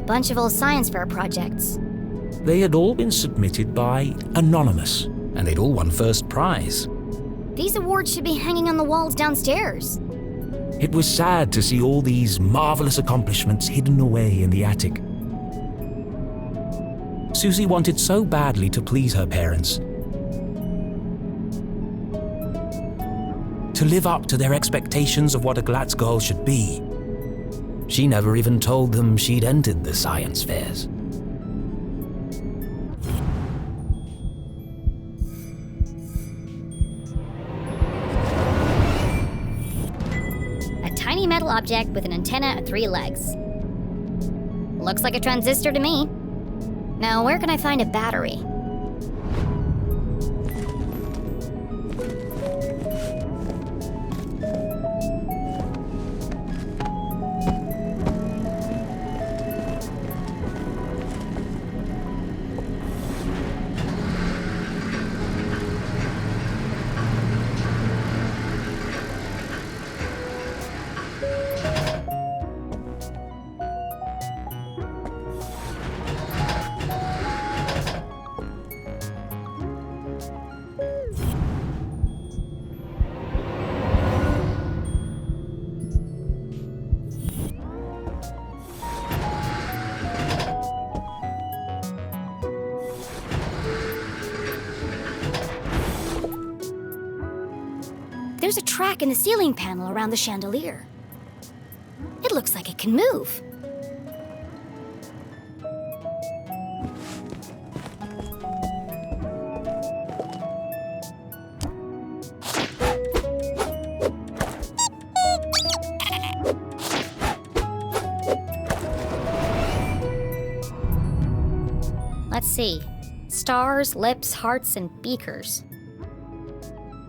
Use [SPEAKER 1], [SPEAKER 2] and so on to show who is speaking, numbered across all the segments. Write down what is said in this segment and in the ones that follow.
[SPEAKER 1] bunch of old science fair projects.
[SPEAKER 2] They had all been submitted by Anonymous, and they'd all won first prize.
[SPEAKER 1] These awards should be hanging on the walls downstairs.
[SPEAKER 2] It was sad to see all these marvelous accomplishments hidden away in the attic. Susie wanted so badly to please her parents, to live up to their expectations of what a Glatz girl should be. She never even told them she'd entered the science fairs.
[SPEAKER 1] A tiny metal object with an antenna and 3 legs. Looks like a transistor to me. Now, where can I find a battery? There's a track in the ceiling panel around the chandelier. It looks like it can move. Let's see. Stars, lips, hearts, and beakers.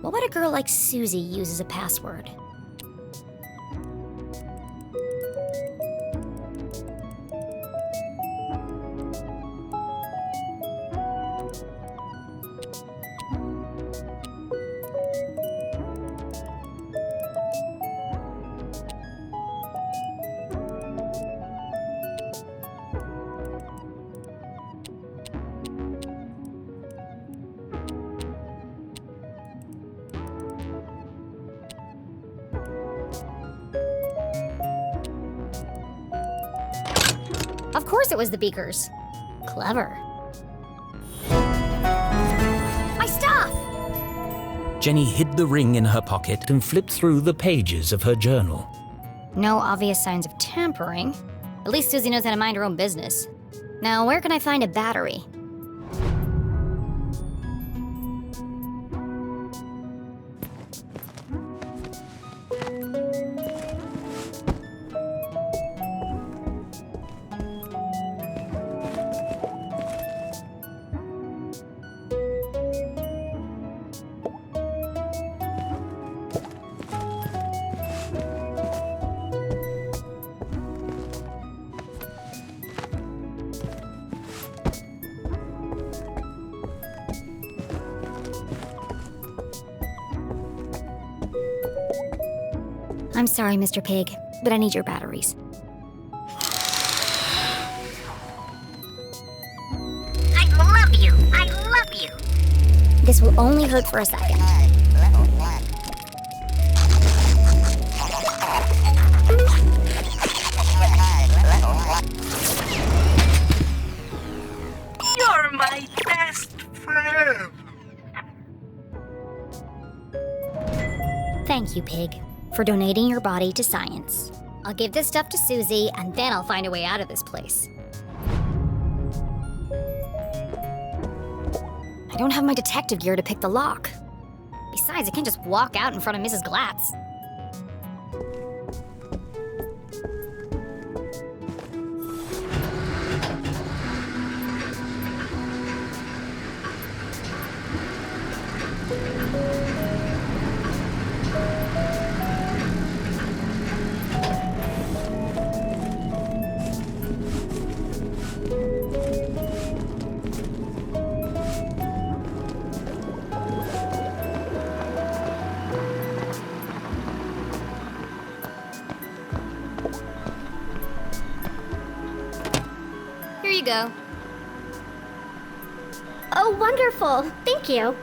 [SPEAKER 1] What would a girl like Susie use as a password? Of course it was the beakers. Clever. My stuff!
[SPEAKER 2] Jenny hid the ring in her pocket and flipped through the pages of her journal.
[SPEAKER 1] No obvious signs of tampering. At least Susie knows how to mind her own business. Now, where can I find a battery? I'm sorry, Mr. Pig, but I need your batteries.
[SPEAKER 3] I love you! I love you!
[SPEAKER 1] This will only hurt for a second.
[SPEAKER 3] You're my best friend!
[SPEAKER 1] Thank you, Pig, for donating your body to science. I'll give this stuff to Susie, and then I'll find a way out of this place. I don't have my detective gear to pick the lock. Besides, I can't just walk out in front of Mrs. Glatz. Here you go.
[SPEAKER 4] Oh, wonderful. Thank you.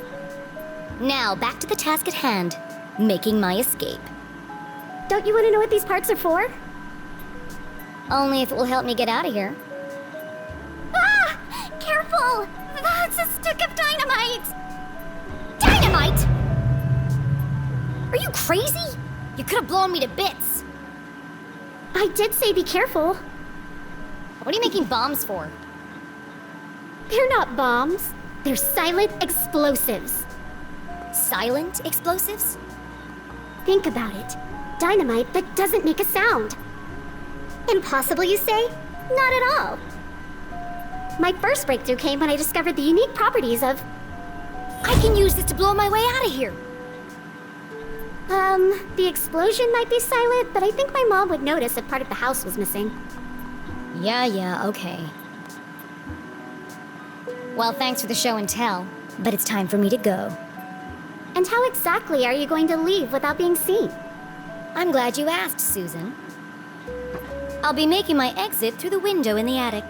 [SPEAKER 1] Now, back to the task at hand. Making my escape.
[SPEAKER 4] Don't you want to know what these parts are for?
[SPEAKER 1] Only if it will help me get out of here.
[SPEAKER 4] Ah! Careful! That's a stick of dynamite! Dynamite?
[SPEAKER 1] Are you crazy? You could have blown me to bits.
[SPEAKER 4] I did say be careful.
[SPEAKER 1] What are you making bombs for?
[SPEAKER 4] They're not bombs. They're silent explosives.
[SPEAKER 1] Silent explosives?
[SPEAKER 4] Think about it. Dynamite that doesn't make a sound. Impossible, you say? Not at all. My first breakthrough came when I discovered the unique properties of...
[SPEAKER 1] I can use this to blow my way out of here.
[SPEAKER 4] The explosion might be silent, but I think my mom would notice if part of the house was missing.
[SPEAKER 1] Yeah, okay. Well, thanks for the show and tell, but it's time for me to go.
[SPEAKER 4] And how exactly are you going to leave without being seen?
[SPEAKER 1] I'm glad you asked, Susan. I'll be making my exit through the window in the attic.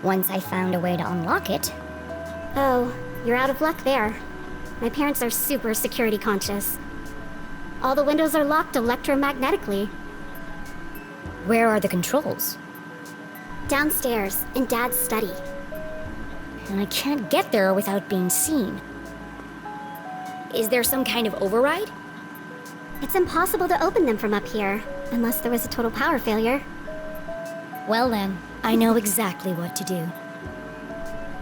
[SPEAKER 1] Once I found a way to unlock it.
[SPEAKER 4] Oh, you're out of luck there. My parents are super security conscious. All the windows are locked electromagnetically.
[SPEAKER 1] Where are the controls?
[SPEAKER 4] Downstairs, in Dad's study.
[SPEAKER 1] And I can't get there without being seen. Is there some kind of override?
[SPEAKER 4] It's impossible to open them from up here, unless there was a total power failure.
[SPEAKER 1] Well then, I know exactly what to do.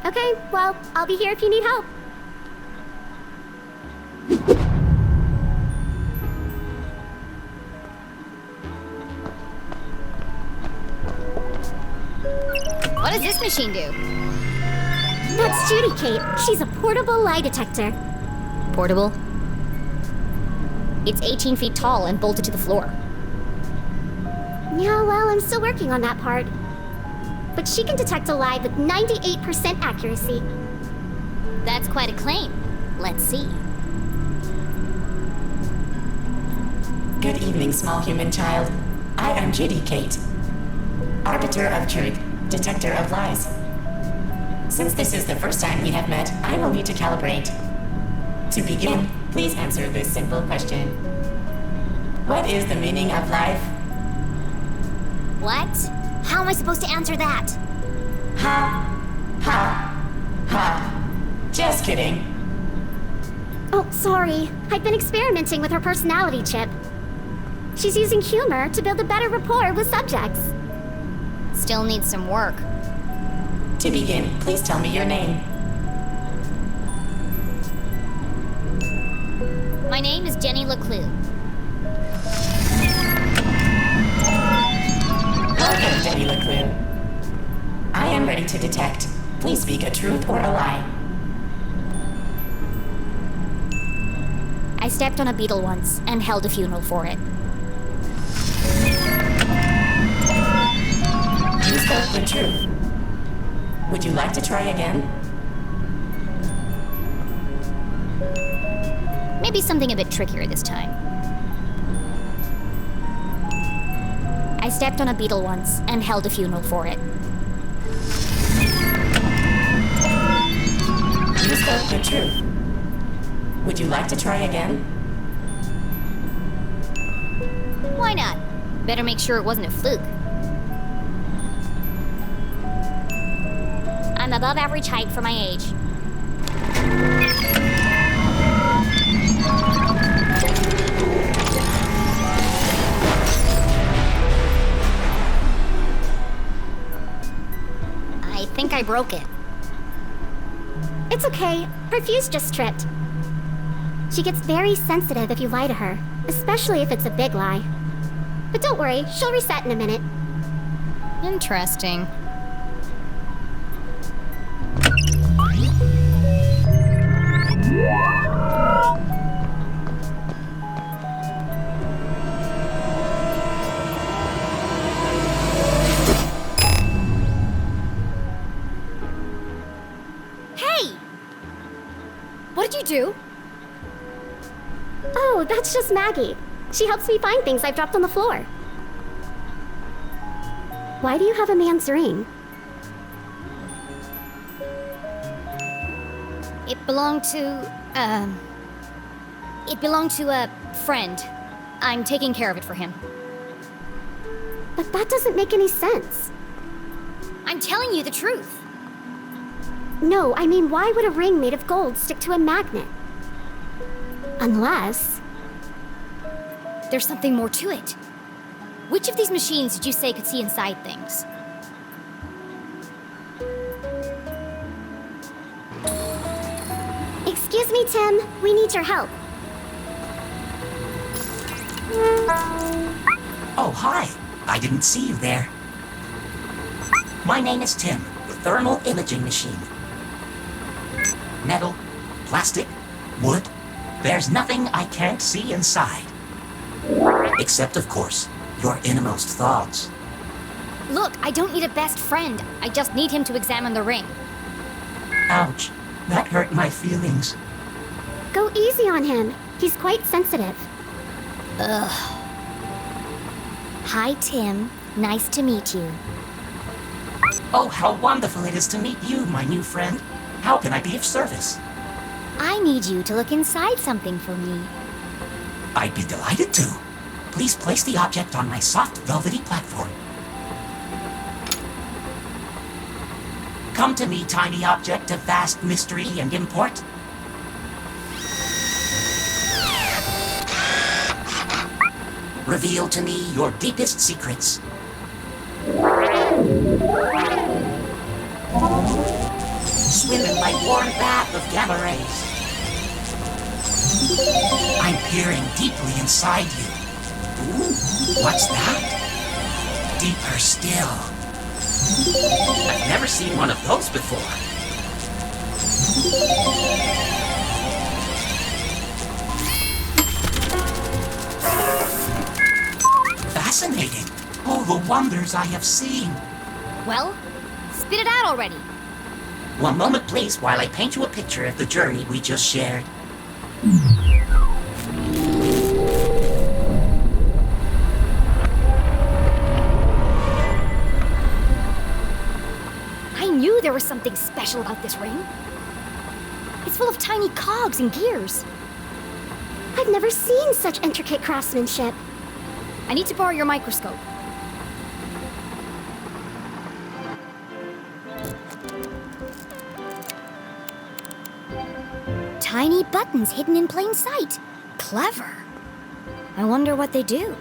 [SPEAKER 4] Okay, well, I'll be here if you need help.
[SPEAKER 1] What does this machine do?
[SPEAKER 4] That's Judy, Kate. She's a portable lie detector.
[SPEAKER 1] Portable? It's 18 feet tall and bolted to the floor.
[SPEAKER 4] Yeah, well, I'm still working on that part. But she can detect a lie with 98% accuracy.
[SPEAKER 1] That's quite a claim. Let's see.
[SPEAKER 5] Good evening, small human child. I am Judy Kate, arbiter of truth, detector of lies. Since this is the first time we have met, I will need to calibrate. To begin, please answer this simple question. What is the meaning of life?
[SPEAKER 1] What? How am I supposed to answer that?
[SPEAKER 5] Ha! Ha! Ha! Just kidding.
[SPEAKER 4] Oh, sorry. I've been experimenting with her personality chip. She's using humor to build a better rapport with subjects.
[SPEAKER 1] Still needs some work.
[SPEAKER 5] To begin, please tell me your name.
[SPEAKER 1] My name is Jenny LeClue.
[SPEAKER 5] Welcome, Jenny LeClue. I am ready to detect. Please speak a truth or a lie.
[SPEAKER 1] I stepped on a beetle once and held a funeral for it.
[SPEAKER 5] You spoke the truth. Would you like to try again?
[SPEAKER 1] Maybe something a bit trickier this time. I stepped on a beetle once and held a funeral for it.
[SPEAKER 5] You spoke the truth. Would you like to try again?
[SPEAKER 1] Why not? Better make sure it wasn't a fluke. I'm above average height for my age. I think I broke it.
[SPEAKER 4] It's okay. Her fuse just tripped. She gets very sensitive if you lie to her, especially if it's a big lie. But don't worry, she'll reset in a minute.
[SPEAKER 1] Interesting. Hey! What did you do?
[SPEAKER 4] Oh, that's just Maggie. She helps me find things I've dropped on the floor. Why do you have a man's ring?
[SPEAKER 1] It belonged to a friend. I'm taking care of it for him.
[SPEAKER 4] But that doesn't make any sense.
[SPEAKER 1] I'm telling you the truth.
[SPEAKER 4] No, I mean, why would a ring made of gold stick to a magnet? Unless...
[SPEAKER 1] There's something more to it. Which of these machines did you say could see inside things?
[SPEAKER 4] Excuse me, Tim. We need your help.
[SPEAKER 6] Oh, hi. I didn't see you there. My name is Tim, the thermal imaging machine. Metal, plastic, wood. There's nothing I can't see inside. Except, of course, your innermost thoughts.
[SPEAKER 1] Look, I don't need a best friend. I just need him to examine the ring.
[SPEAKER 6] Ouch. That hurt my feelings.
[SPEAKER 4] Go easy on him. He's quite sensitive.
[SPEAKER 1] Hi, Tim. Nice to meet you.
[SPEAKER 6] Oh, how wonderful it is to meet you, my new friend. How can I be of service?
[SPEAKER 1] I need you to look inside something for me.
[SPEAKER 6] I'd be delighted to. Please place the object on my soft, velvety platform. Come to me, tiny object of vast mystery and import. Reveal to me your deepest secrets. Swim in my warm bath of gamma rays. I'm peering deeply inside you. Ooh, what's that? Deeper still. I've never seen one of those before. Fascinating. Oh, the wonders I have seen.
[SPEAKER 1] Well, spit it out already.
[SPEAKER 6] One moment, please, while I paint you a picture of the journey we just shared.
[SPEAKER 1] I knew there was something special about this ring. It's full of tiny cogs and gears.
[SPEAKER 4] I've never seen such intricate craftsmanship.
[SPEAKER 1] I need to borrow your microscope. Tiny buttons hidden in plain sight. Clever. I wonder what they do.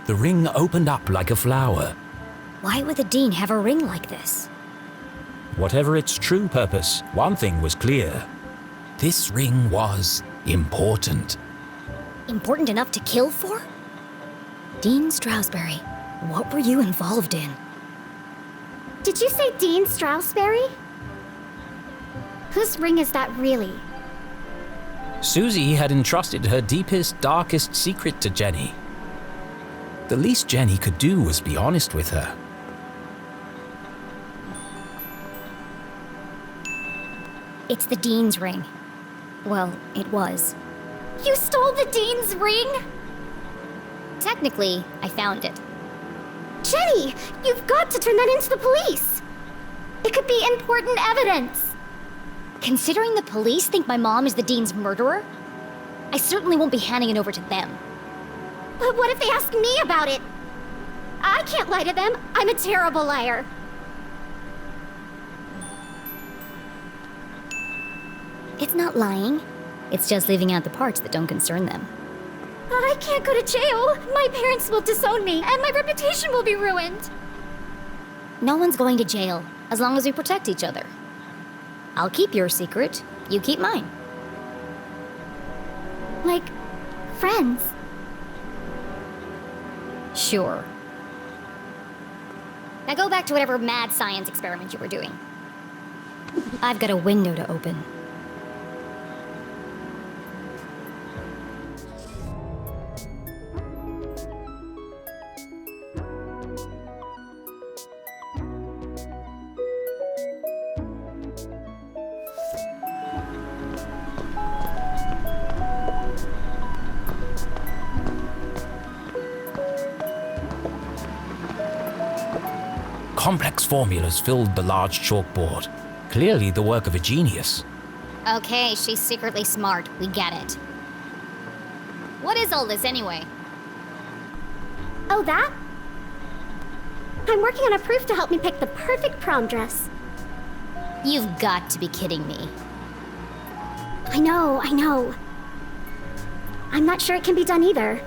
[SPEAKER 2] The ring opened up like a flower.
[SPEAKER 1] Why would the Dean have a ring like this?
[SPEAKER 2] Whatever its true purpose, one thing was clear. This ring was important.
[SPEAKER 1] Important enough to kill for? Dean Stroudsbury, what were you involved in?
[SPEAKER 4] Did you say Dean Stroudsbury? Whose ring is that really?
[SPEAKER 2] Susie had entrusted her deepest, darkest secret to Jenny. The least Jenny could do was be honest with her.
[SPEAKER 1] It's the Dean's ring. Well, it was.
[SPEAKER 4] You stole the Dean's ring?
[SPEAKER 1] Technically, I found it.
[SPEAKER 4] Jenny, you've got to turn that into the police. It could be important evidence.
[SPEAKER 1] Considering the police think my mom is the Dean's murderer, I certainly won't be handing it over to them.
[SPEAKER 4] But what if they ask me about it? I can't lie to them. I'm a terrible liar.
[SPEAKER 1] It's not lying. It's just leaving out the parts that don't concern them.
[SPEAKER 4] I can't go to jail. My parents will disown me, and my reputation will be ruined.
[SPEAKER 1] No one's going to jail, as long as we protect each other. I'll keep your secret, you keep mine.
[SPEAKER 4] Like, friends.
[SPEAKER 1] Sure. Now go back to whatever mad science experiment you were doing. I've got a window to open.
[SPEAKER 2] Complex formulas filled the large chalkboard, clearly the work of a genius.
[SPEAKER 1] Okay, she's secretly smart. We get it. What is all this anyway?
[SPEAKER 4] Oh, that? I'm working on a proof to help me pick the perfect prom dress.
[SPEAKER 1] You've got to be kidding me.
[SPEAKER 4] I know. I'm not sure it can be done either,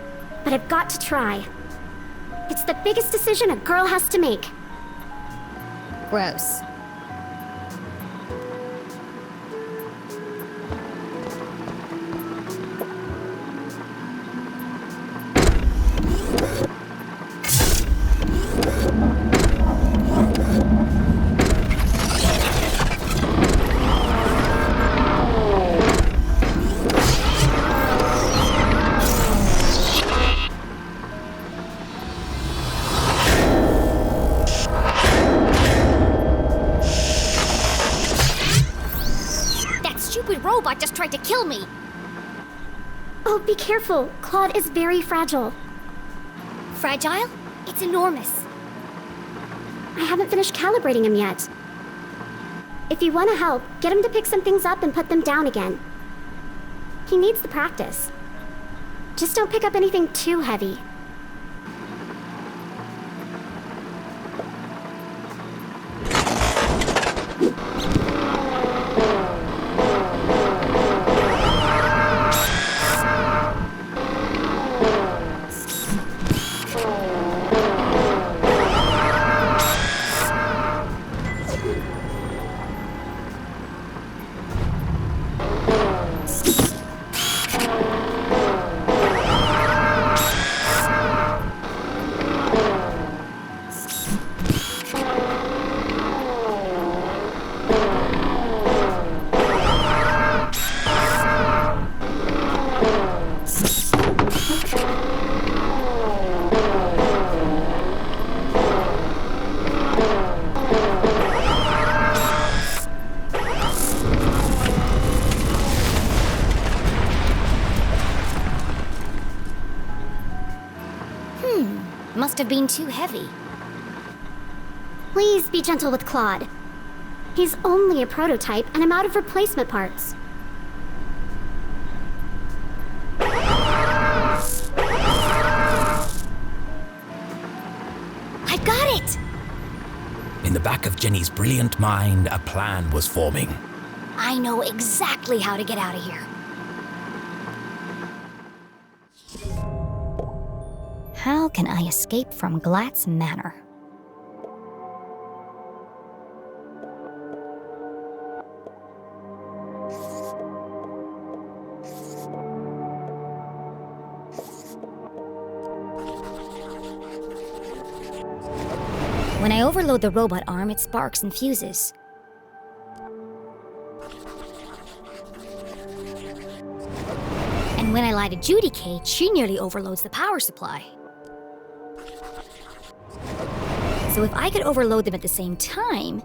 [SPEAKER 4] but I've got to try. It's the biggest decision a girl has to make.
[SPEAKER 1] Gross. Robot just tried to kill me.
[SPEAKER 4] Oh, be careful. Claude is very fragile.
[SPEAKER 1] Fragile? It's enormous.
[SPEAKER 4] I haven't finished calibrating him yet. If you want to help, get him to pick some things up and put them down again. He needs the practice. Just don't pick up anything too heavy.
[SPEAKER 1] Must have been too heavy.
[SPEAKER 4] Please be gentle with Claude. He's only a prototype, and I'm out of replacement parts.
[SPEAKER 1] I got it!
[SPEAKER 2] In the back of Jenny's brilliant mind, a plan was forming.
[SPEAKER 1] I know exactly how to get out of here. How can I escape from Glatt's Manor? When I overload the robot arm, it sparks and fuses. And when I light Adjudicate, she nearly overloads the power supply. So if I could overload them at the same time,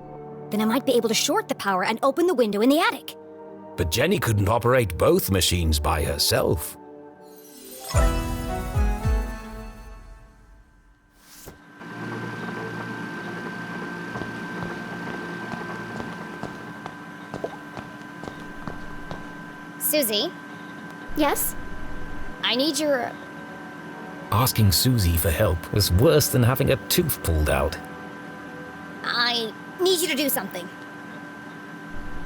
[SPEAKER 1] then I might be able to short the power and open the window in the attic.
[SPEAKER 2] But Jenny couldn't operate both machines by herself.
[SPEAKER 1] Susie?
[SPEAKER 4] Yes?
[SPEAKER 1] I need your...
[SPEAKER 2] Asking Susie for help was worse than having a tooth pulled out.
[SPEAKER 1] I need you to do something.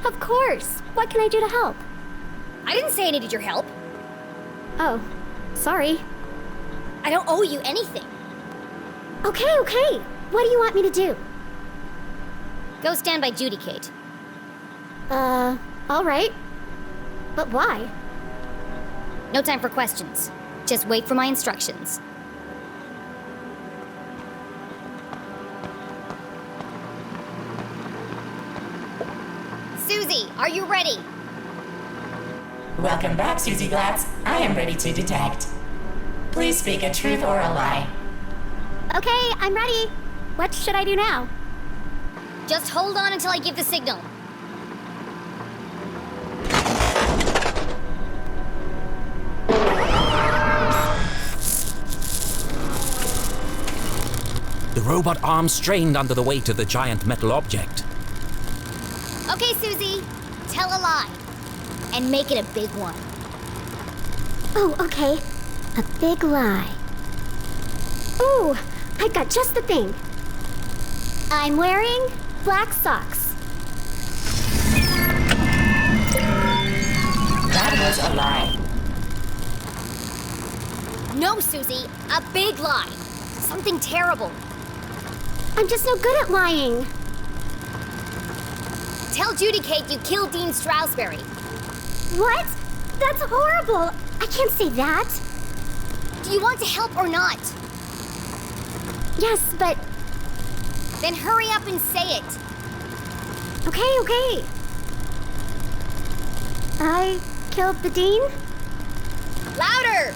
[SPEAKER 4] Of course. What can I do to help?
[SPEAKER 1] I didn't say I needed your help.
[SPEAKER 4] Oh, sorry.
[SPEAKER 1] I don't owe you anything.
[SPEAKER 4] Okay. What do you want me to do?
[SPEAKER 1] Go stand by Adjudicate.
[SPEAKER 4] All right. But why?
[SPEAKER 1] No time for questions. Just wait for my instructions. Susie, are you ready?
[SPEAKER 5] Welcome back, Susie Glatz. I am ready to detect. Please speak a truth or a lie.
[SPEAKER 4] Okay, I'm ready. What should I do now?
[SPEAKER 1] Just hold on until I give the signal.
[SPEAKER 2] The robot arm strained under the weight of the giant metal object.
[SPEAKER 1] Okay, Susie, tell a lie. And make it a big one.
[SPEAKER 4] Oh, okay. A big lie. Ooh, I've got just the thing. I'm wearing black socks.
[SPEAKER 5] That was a lie.
[SPEAKER 1] No, Susie, a big lie. Something terrible.
[SPEAKER 4] I'm just no good at lying.
[SPEAKER 1] Tell Judy Kate you killed Dean Stroudsbury.
[SPEAKER 4] What? That's horrible. I can't say that.
[SPEAKER 1] Do you want to help or not?
[SPEAKER 4] Yes, but...
[SPEAKER 1] Then hurry up and say it.
[SPEAKER 4] Okay. I killed the Dean?
[SPEAKER 1] Louder!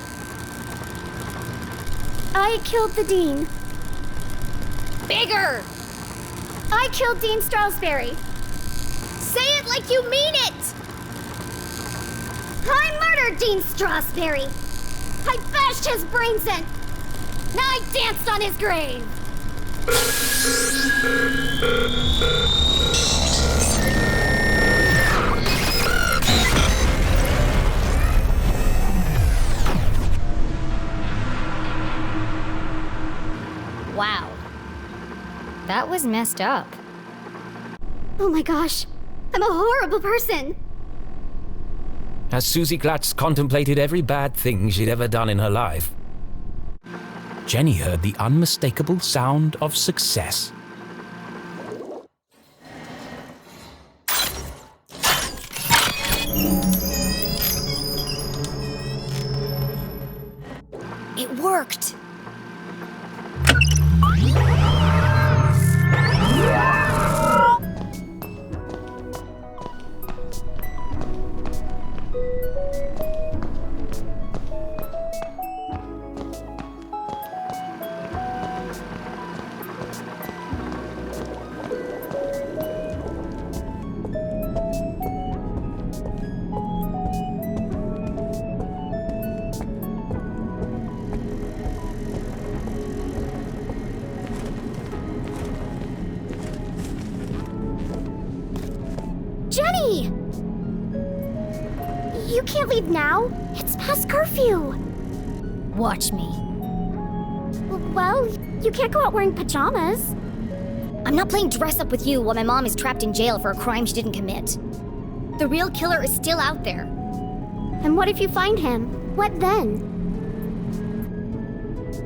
[SPEAKER 4] I killed the Dean.
[SPEAKER 1] Bigger!
[SPEAKER 4] I killed Dean Stroudsbury.
[SPEAKER 1] Say it like you mean it!
[SPEAKER 4] I murdered Dean Stroudsbury. I bashed his brains in. Now I danced on his grave.
[SPEAKER 1] Wow. That was messed up.
[SPEAKER 4] Oh my gosh. I'm a horrible person.
[SPEAKER 2] As Susie Glatz contemplated every bad thing she'd ever done in her life, Jenny heard the unmistakable sound of success.
[SPEAKER 1] It worked.
[SPEAKER 4] Jenny! You can't leave now. It's past curfew.
[SPEAKER 1] Watch me.
[SPEAKER 4] Well, you can't go out wearing pajamas.
[SPEAKER 1] I'm not playing dress up with you while my mom is trapped in jail for a crime she didn't commit. The real killer is still out there.
[SPEAKER 4] And what if you find him? What then?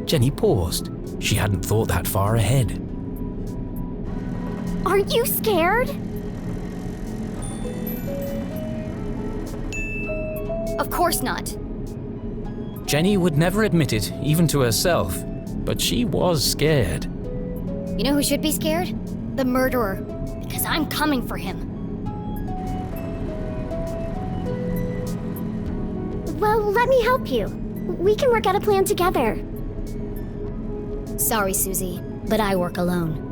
[SPEAKER 2] Jenny paused. She hadn't thought that far ahead.
[SPEAKER 4] Aren't you scared?
[SPEAKER 1] Of course not.
[SPEAKER 2] Jenny would never admit it, even to herself, but she was scared.
[SPEAKER 1] You know who should be scared? The murderer. Because I'm coming for him.
[SPEAKER 4] Well, let me help you. We can work out a plan together.
[SPEAKER 1] Sorry, Susie, but I work alone.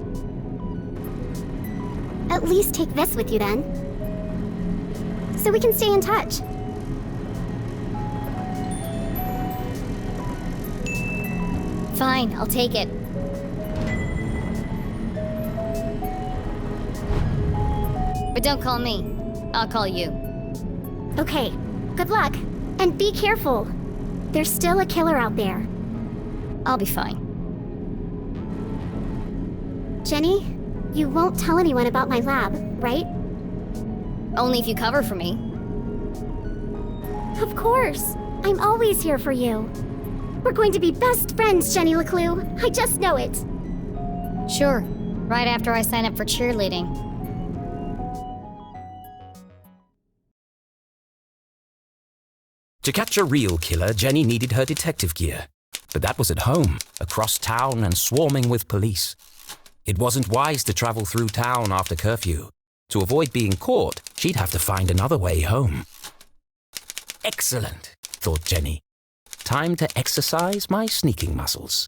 [SPEAKER 4] At least take this with you then. So we can stay in touch.
[SPEAKER 1] Fine, I'll take it. But don't call me. I'll call you.
[SPEAKER 4] Okay, good luck. And be careful. There's still a killer out there.
[SPEAKER 1] I'll be fine.
[SPEAKER 4] Jenny, you won't tell anyone about my lab, right?
[SPEAKER 1] Only if you cover for me.
[SPEAKER 4] Of course. I'm always here for you. We're going to be best friends, Jenny LeClue. I just know it.
[SPEAKER 1] Sure, right after I sign up for cheerleading.
[SPEAKER 2] To catch a real killer, Jenny needed her detective gear. But that was at home, across town and swarming with police. It wasn't wise to travel through town after curfew. To avoid being caught, she'd have to find another way home. Excellent, thought Jenny. Time to exercise my sneaking muscles.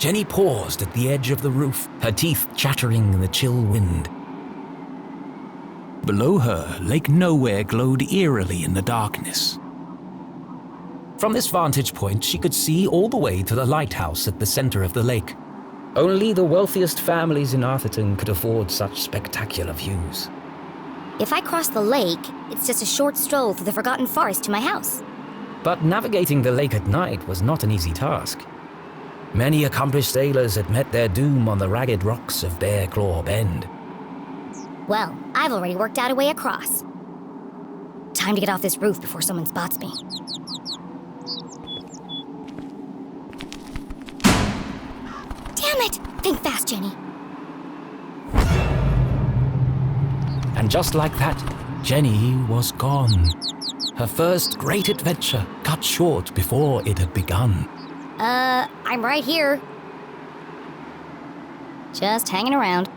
[SPEAKER 2] Jenny paused at the edge of the roof, her teeth chattering in the chill wind. Below her, Lake Nowhere glowed eerily in the darkness. From this vantage point, she could see all the way to the lighthouse at the center of the lake. Only the wealthiest families in Arthurton could afford such spectacular views.
[SPEAKER 1] If I cross the lake, it's just a short stroll through the Forgotten Forest to my house.
[SPEAKER 2] But navigating the lake at night was not an easy task. Many accomplished sailors had met their doom on the ragged rocks of Bear Claw Bend.
[SPEAKER 1] Well, I've already worked out a way across. Time to get off this roof before someone spots me. Damn it! Think fast, Jenny.
[SPEAKER 2] And just like that, Jenny was gone. Her first great adventure cut short before it had begun.
[SPEAKER 1] I'm right here. Just hanging around.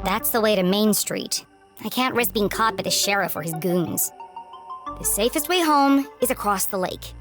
[SPEAKER 1] That's the way to Main Street. I can't risk being caught by the sheriff or his goons. The safest way home is across the lake.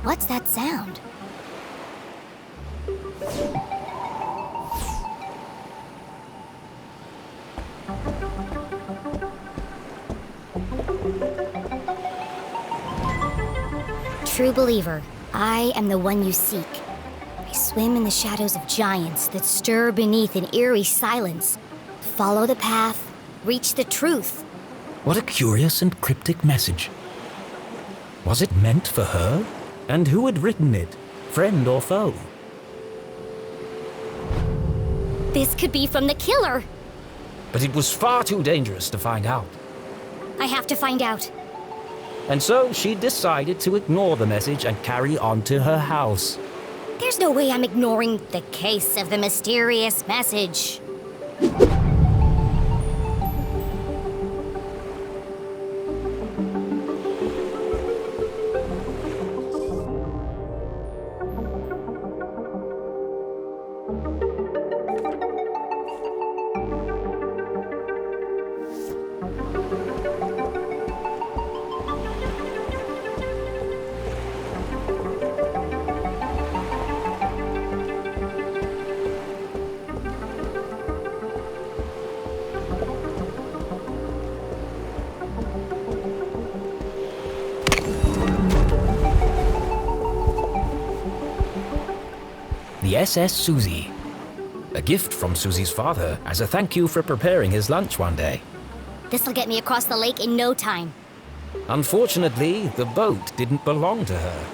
[SPEAKER 1] What's that sound? True believer, I am the one you seek. I swim in the shadows of giants that stir beneath an eerie silence. Follow the path, reach the truth.
[SPEAKER 2] What a curious and cryptic message. Was it meant for her? And who had written it? Friend or foe?
[SPEAKER 1] This could be from the killer.
[SPEAKER 2] But it was far too dangerous to find out.
[SPEAKER 1] I have to find out.
[SPEAKER 2] And so she decided to ignore the message and carry on to her house.
[SPEAKER 1] There's no way I'm ignoring the case of the mysterious message.
[SPEAKER 2] The SS Susie. A gift from Susie's father as a thank you for preparing his lunch one day.
[SPEAKER 1] This'll get me across the lake in no time.
[SPEAKER 2] Unfortunately, the boat didn't belong to her.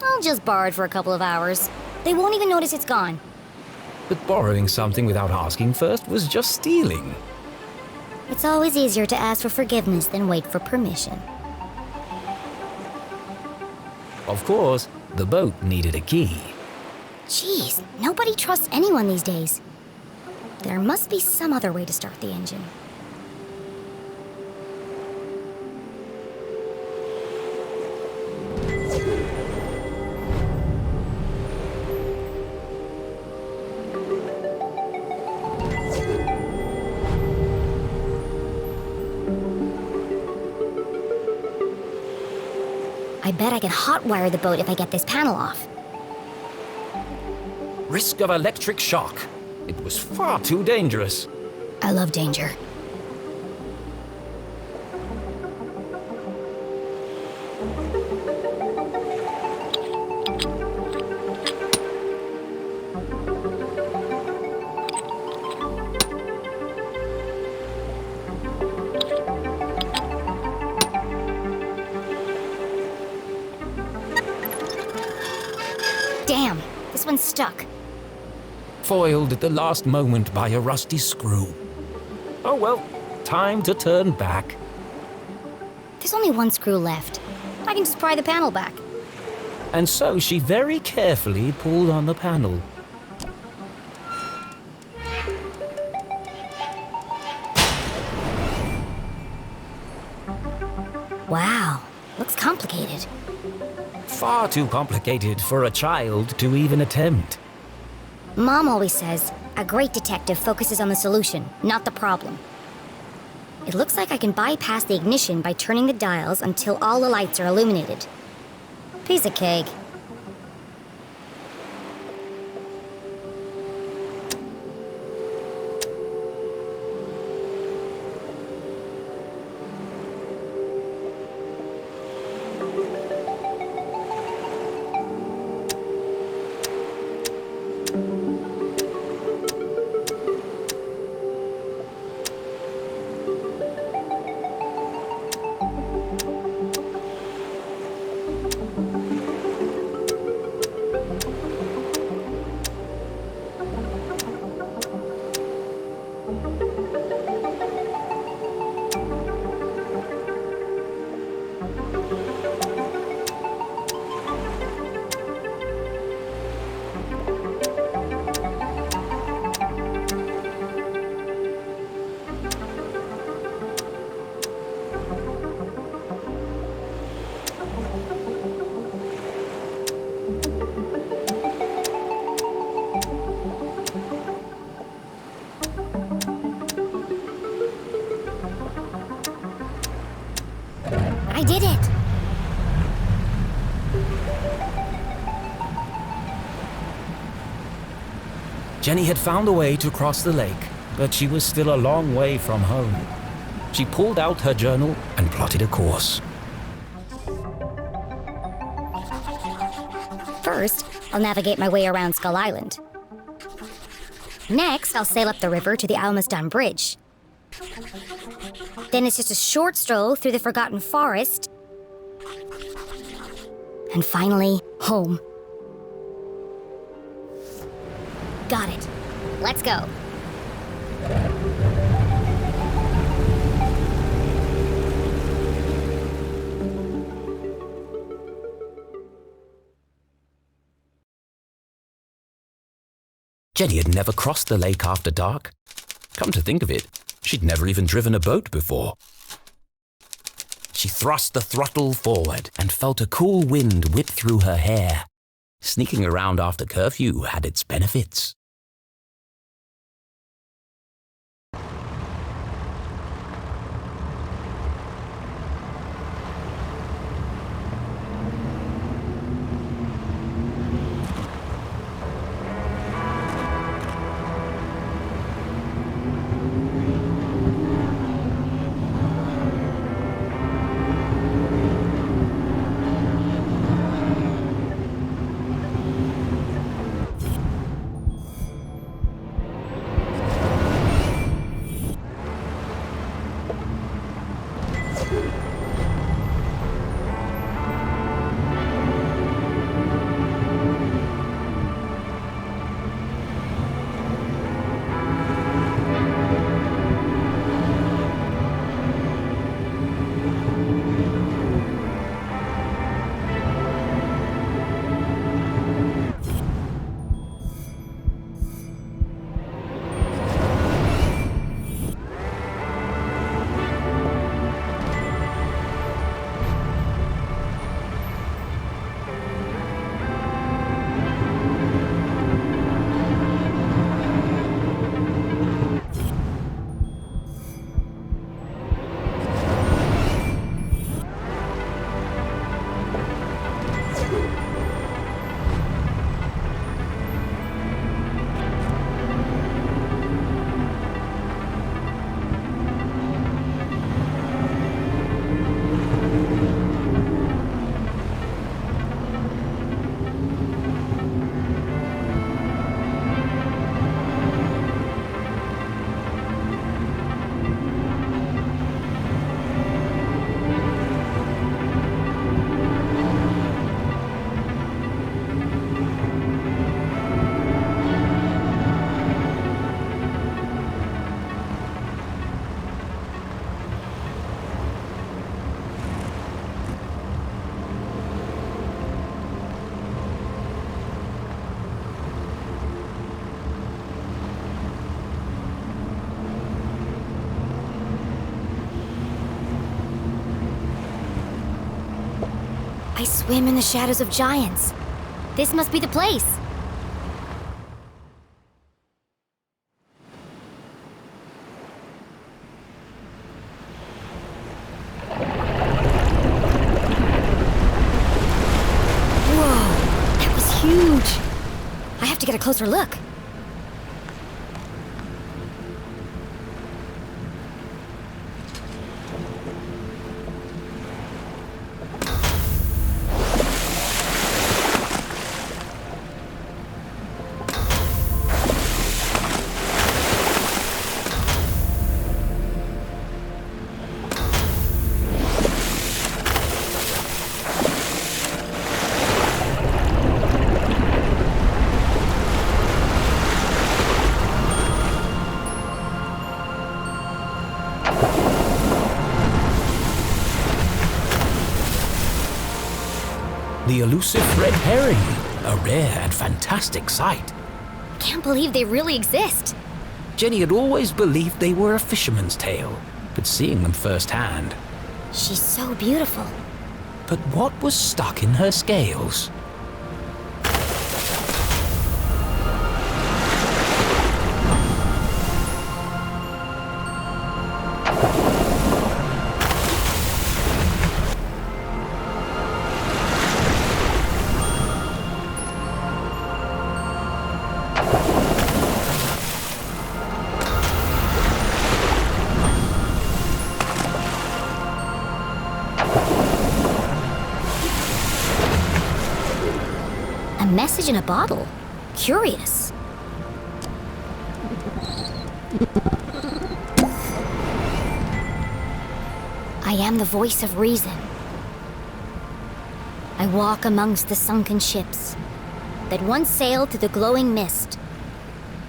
[SPEAKER 1] I'll just borrow it for a couple of hours. They won't even notice it's gone.
[SPEAKER 2] But borrowing something without asking first was just stealing.
[SPEAKER 1] It's always easier to ask for forgiveness than wait for permission.
[SPEAKER 2] Of course, the boat needed a key.
[SPEAKER 1] Jeez, nobody trusts anyone these days. There must be some other way to start the engine. I bet I can hotwire the boat if I get this panel off.
[SPEAKER 2] Risk of electric shock. It was far too dangerous.
[SPEAKER 1] I love danger. Damn, this one's stuck.
[SPEAKER 2] Foiled at the last moment by a rusty screw. Oh well, time to turn back.
[SPEAKER 1] There's only one screw left. I can just pry the panel back.
[SPEAKER 2] And so she very carefully pulled on the panel.
[SPEAKER 1] Wow, looks complicated.
[SPEAKER 2] Far too complicated for a child to even attempt.
[SPEAKER 1] Mom always says, a great detective focuses on the solution, not the problem. It looks like I can bypass the ignition by turning the dials until all the lights are illuminated. Piece of cake. I did it!
[SPEAKER 2] Jenny had found a way to cross the lake, but she was still a long way from home. She pulled out her journal and plotted a course.
[SPEAKER 1] First, I'll navigate my way around Skull Island. Next, I'll sail up the river to the Almaston Bridge. Then it's just a short stroll through the Forgotten Forest. And finally, home. Got it. Let's go.
[SPEAKER 2] Jenny had never crossed the lake after dark. Come to think of it, she'd never even driven a boat before. She thrust the throttle forward and felt a cool wind whip through her hair. Sneaking around after curfew had its benefits.
[SPEAKER 1] I swim in the shadows of giants. This must be the place. Whoa, that was huge. I have to get a closer look.
[SPEAKER 2] The elusive red herring, a rare and fantastic sight.
[SPEAKER 1] Can't believe they really exist.
[SPEAKER 2] Jenny had always believed they were a fisherman's tale, but seeing them firsthand.
[SPEAKER 1] She's so beautiful.
[SPEAKER 2] But what was stuck in her scales?
[SPEAKER 1] A message in a bottle. Curious. I am the voice of reason. I walk amongst the sunken ships that once sailed through the glowing mist.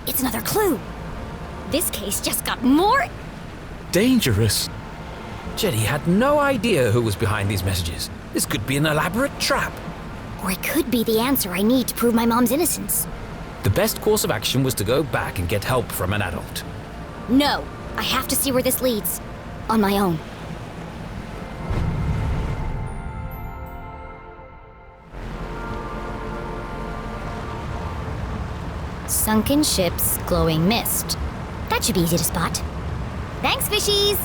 [SPEAKER 1] It's another clue. This case just got more
[SPEAKER 2] Dangerous. Jenny had no idea who was behind these messages. This could be an elaborate trap.
[SPEAKER 1] Or it could be the answer I need to prove my mom's innocence.
[SPEAKER 2] The best course of action was to go back and get help from an adult.
[SPEAKER 1] No, I have to see where this leads. On my own. Sunken ships, glowing mist. That should be easy to spot. Thanks, fishies!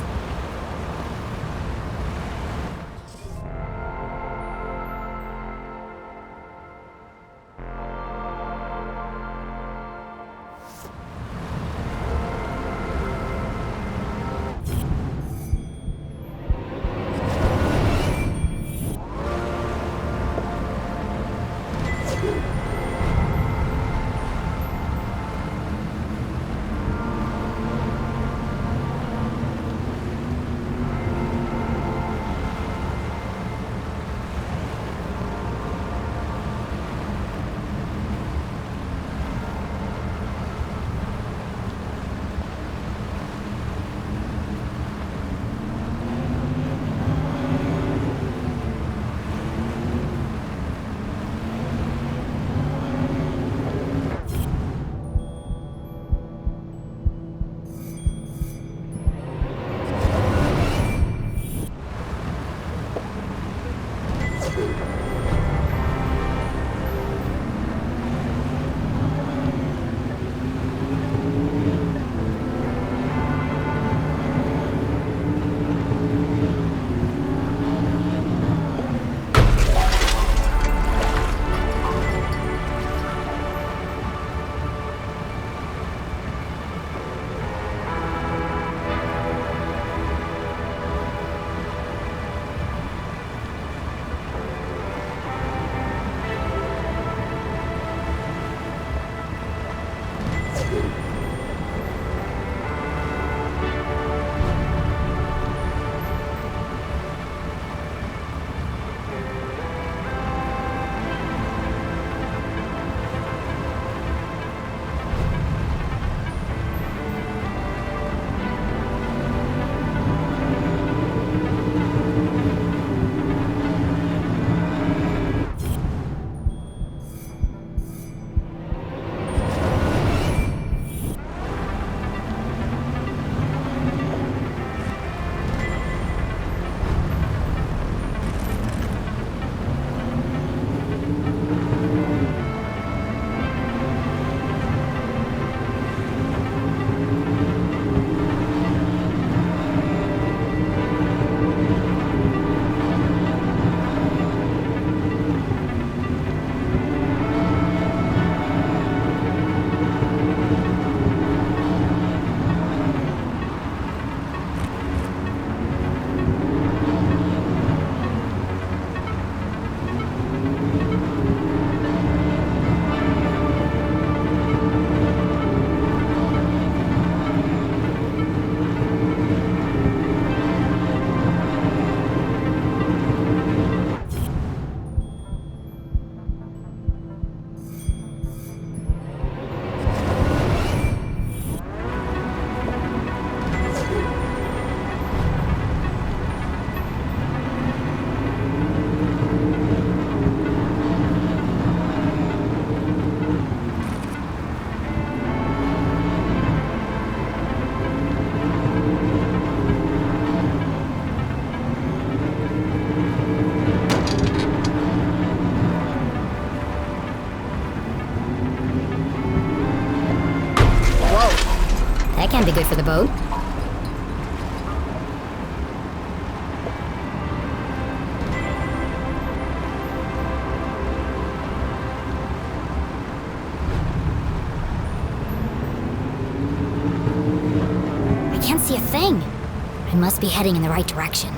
[SPEAKER 1] That can't be good for the boat. I can't see a thing. I must be heading in the right direction.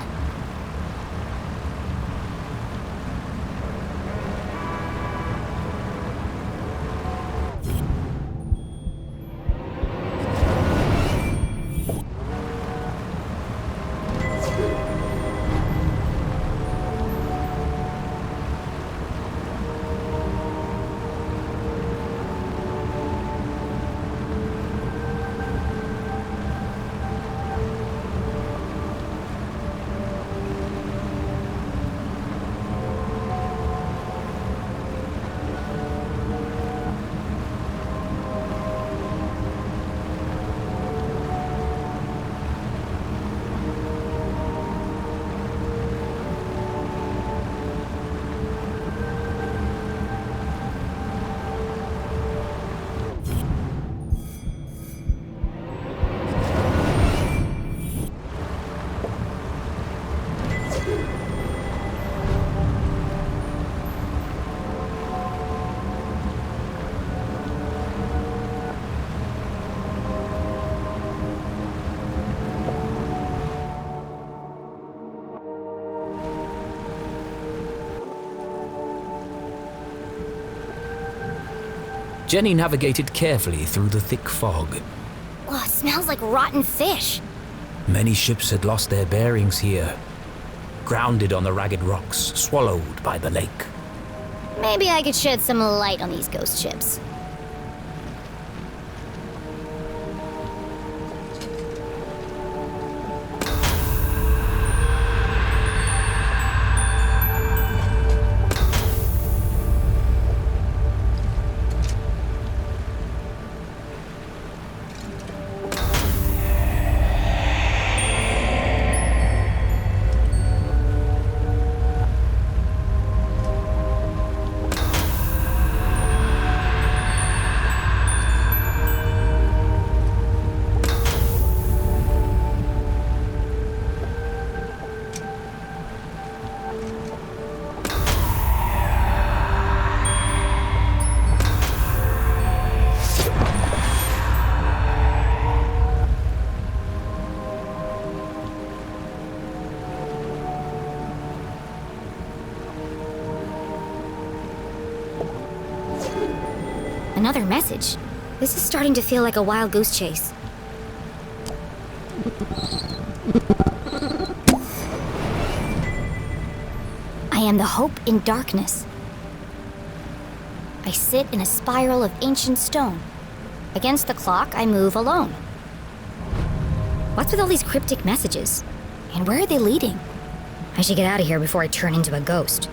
[SPEAKER 2] Jenny navigated carefully through the thick fog.
[SPEAKER 1] Oh, it smells like rotten fish.
[SPEAKER 2] Many ships had lost their bearings here, grounded on the ragged rocks, swallowed by the lake.
[SPEAKER 1] Maybe I could shed some light on these ghost ships. Another message. This is starting to feel like a wild goose chase. I am the hope in darkness. I sit in a spiral of ancient stone. Against the clock, I move alone. What's with all these cryptic messages? And where are they leading? I should get out of here before I turn into a ghost.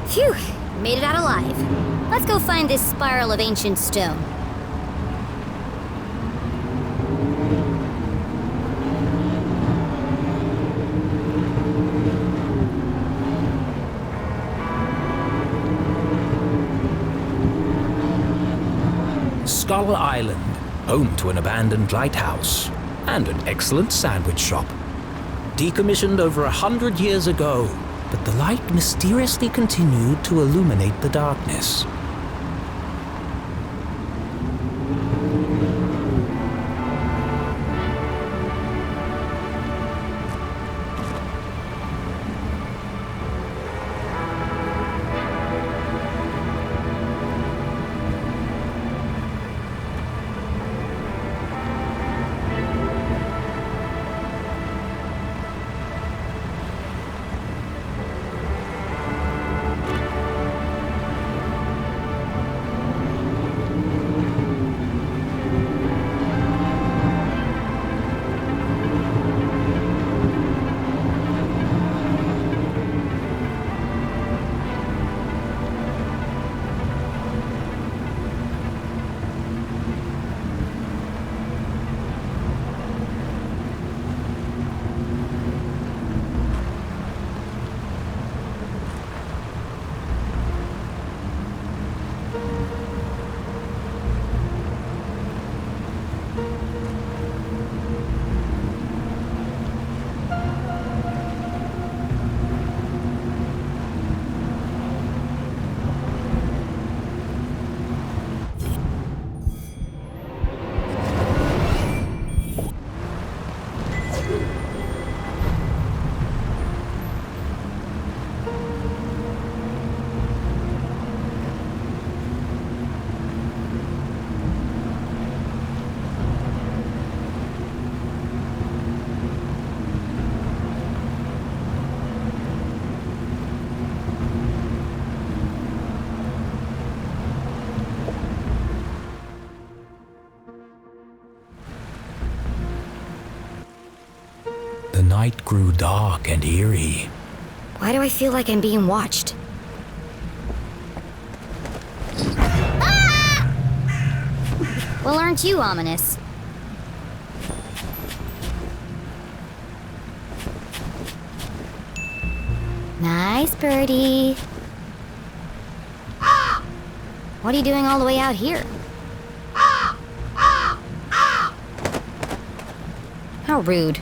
[SPEAKER 1] Phew, made it out alive. Let's go find this spiral of ancient stone.
[SPEAKER 2] Skull Island, home to an abandoned lighthouse and an excellent sandwich shop. Decommissioned over 100 years ago, but the light mysteriously continued to illuminate the darkness. The night grew dark and eerie.
[SPEAKER 1] Why do I feel like I'm being watched?
[SPEAKER 4] Ah!
[SPEAKER 1] Well, aren't you ominous? Nice birdie. What are you doing all the way out here? How rude.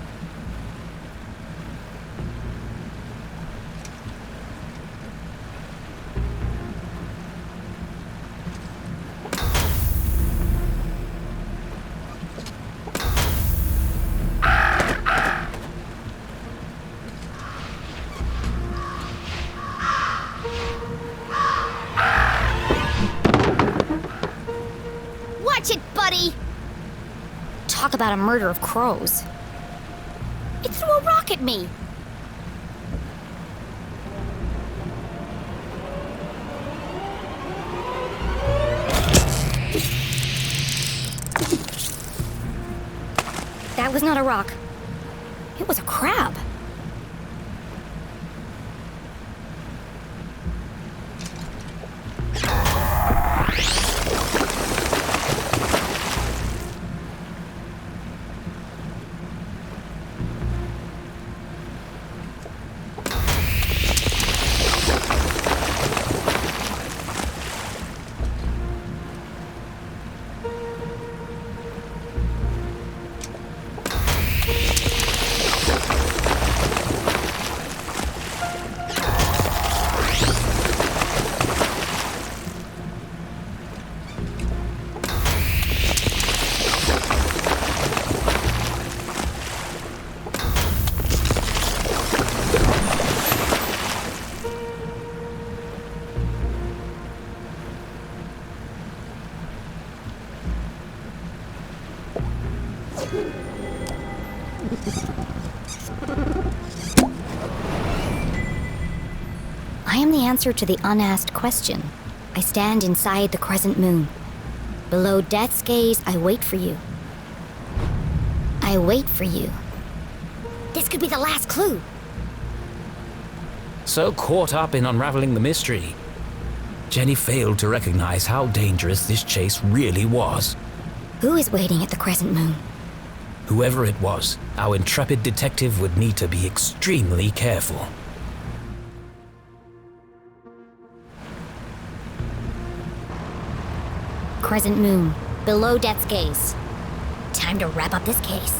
[SPEAKER 1] Watch it, buddy! Talk about a murder of crows. It threw a rock at me! That was not a rock. It was a crab. I am the answer to the unasked question. I stand inside the crescent moon. Below death's gaze, I wait for you. I wait for you. This could be the last clue.
[SPEAKER 2] So caught up in unraveling the mystery, Jenny failed to recognize how dangerous this chase really was.
[SPEAKER 1] Who is waiting at the crescent moon?
[SPEAKER 2] Whoever it was, our intrepid detective would need to be extremely careful.
[SPEAKER 1] Crescent moon, below death's gaze. Time to wrap up this case.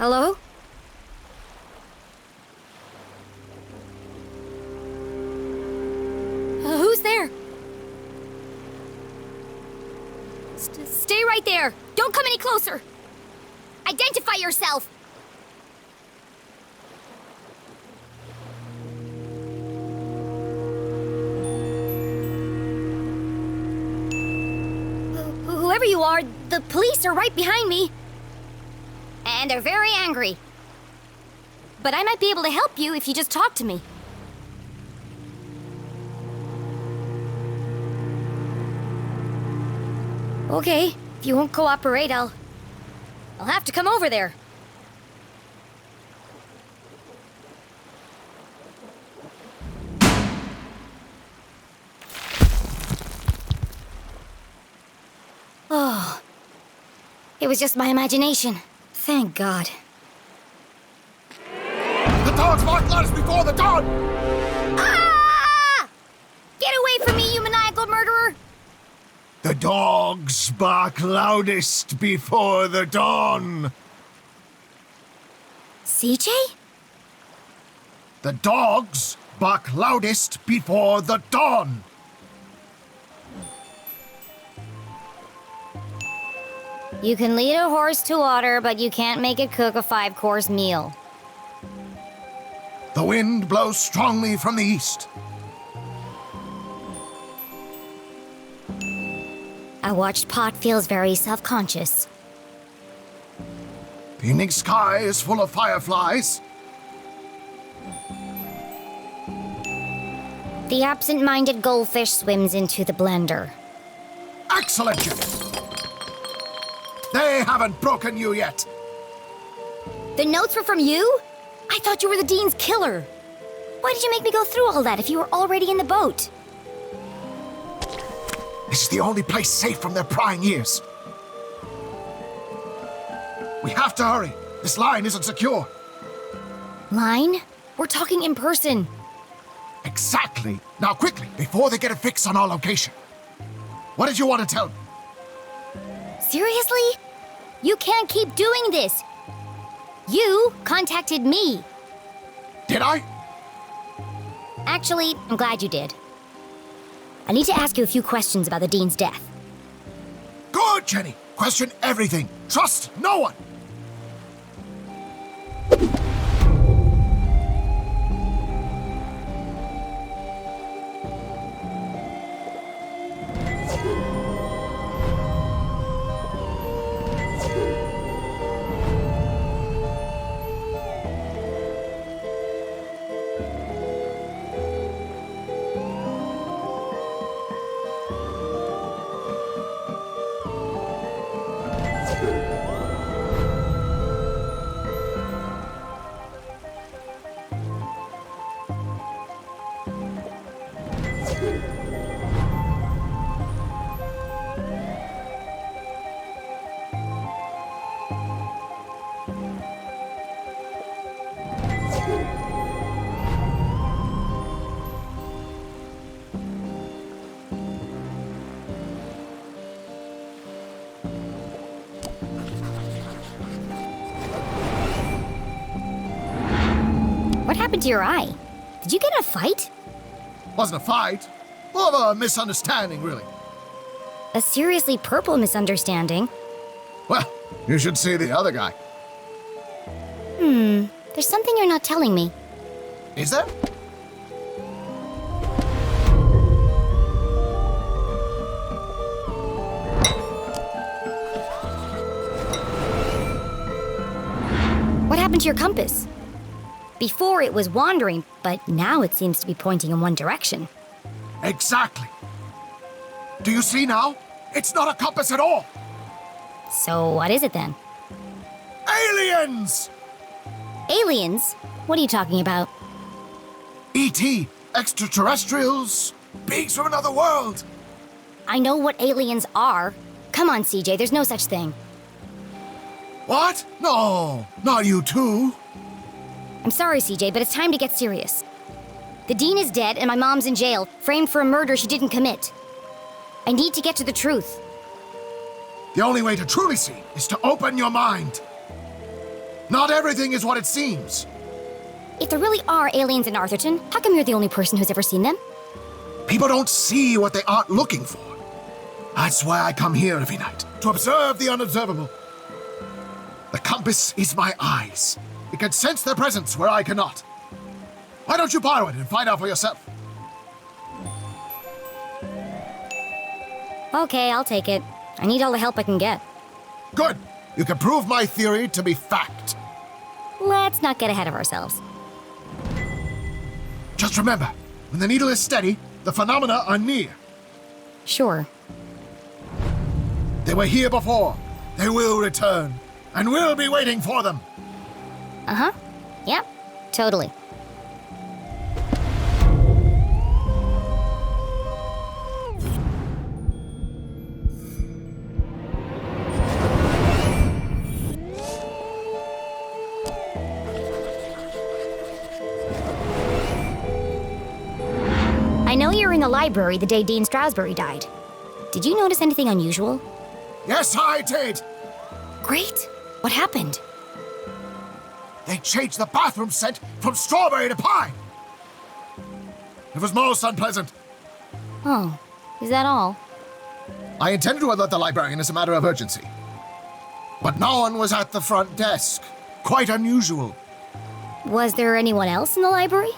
[SPEAKER 1] Hello? Who's there? Stay right there! Don't come any closer! Identify yourself! Whoever you are, the police are right behind me. And they're very angry. But I might be able to help you if you just talk to me. Okay, if you won't cooperate, I'll have to come over there. Oh, it was just my imagination. Thank God.
[SPEAKER 7] The dogs bark loudest before the dawn!
[SPEAKER 1] Ah! Get away from me, you maniacal murderer!
[SPEAKER 7] The dogs bark loudest before the dawn.
[SPEAKER 1] CJ?
[SPEAKER 7] The dogs bark loudest before the dawn.
[SPEAKER 1] You can lead a horse to water, but you can't make it cook a 5-course meal.
[SPEAKER 7] The wind blows strongly from the east.
[SPEAKER 1] I watched Pot feels very self-conscious.
[SPEAKER 7] The evening sky is full of fireflies.
[SPEAKER 1] The absent-minded goldfish swims into the blender.
[SPEAKER 7] Excellent, Jimmy. They haven't broken you yet.
[SPEAKER 1] The notes were from you? I thought you were the Dean's killer. Why did you make me go through all that if you were already in the boat?
[SPEAKER 7] This is the only place safe from their prying ears. We have to hurry. This line isn't secure.
[SPEAKER 1] Line? We're talking in person.
[SPEAKER 7] Exactly. Now quickly, before they get a fix on our location. What did you want to tell me?
[SPEAKER 1] Seriously? You can't keep doing this. You contacted me.
[SPEAKER 7] Did I?
[SPEAKER 1] Actually, I'm glad you did. I need to ask you a few questions about the Dean's death.
[SPEAKER 7] Good, Jenny. Question everything. Trust no one.
[SPEAKER 1] What happened to your eye? Did you get in a fight?
[SPEAKER 7] Wasn't a fight. More of a misunderstanding, really.
[SPEAKER 1] A seriously purple misunderstanding?
[SPEAKER 7] Well, you should see the other guy.
[SPEAKER 1] There's something you're not telling me.
[SPEAKER 7] Is there?
[SPEAKER 1] What happened to your compass? Before it was wandering, but now it seems to be pointing in one direction.
[SPEAKER 7] Exactly. Do you see now? It's not a compass at all.
[SPEAKER 1] So what is it then?
[SPEAKER 7] Aliens!
[SPEAKER 1] Aliens? What are you talking about?
[SPEAKER 7] E.T., extraterrestrials, beings from another world.
[SPEAKER 1] I know what aliens are. Come on, CJ, there's no such thing.
[SPEAKER 7] What? No, not you too.
[SPEAKER 1] I'm sorry, CJ, but it's time to get serious. The Dean is dead and my mom's in jail, framed for a murder she didn't commit. I need to get to the truth.
[SPEAKER 7] The only way to truly see is to open your mind. Not everything is what it seems.
[SPEAKER 1] If there really are aliens in Arthurton, how come you're the only person who's ever seen them?
[SPEAKER 7] People don't see what they aren't looking for. That's why I come here every night, to observe the unobservable. The compass is my eyes. It can sense their presence where I cannot. Why don't you borrow it and find out for yourself?
[SPEAKER 1] Okay, I'll take it. I need all the help I can get.
[SPEAKER 7] Good. You can prove my theory to be fact.
[SPEAKER 1] Let's not get ahead of ourselves.
[SPEAKER 7] Just remember, when the needle is steady, the phenomena are near.
[SPEAKER 1] Sure.
[SPEAKER 7] They were here before. They will return. And we'll be waiting for them.
[SPEAKER 1] Uh-huh. Yep, totally. I know you were in the library the day Dean Strasberry died. Did you notice anything unusual?
[SPEAKER 7] Yes, I did.
[SPEAKER 1] Great. What happened?
[SPEAKER 7] They changed the bathroom scent from strawberry to pine. It was most unpleasant.
[SPEAKER 1] Oh, is that all?
[SPEAKER 7] I intended to alert the librarian as a matter of urgency. But no one was at the front desk. Quite unusual.
[SPEAKER 1] Was there anyone else in the library?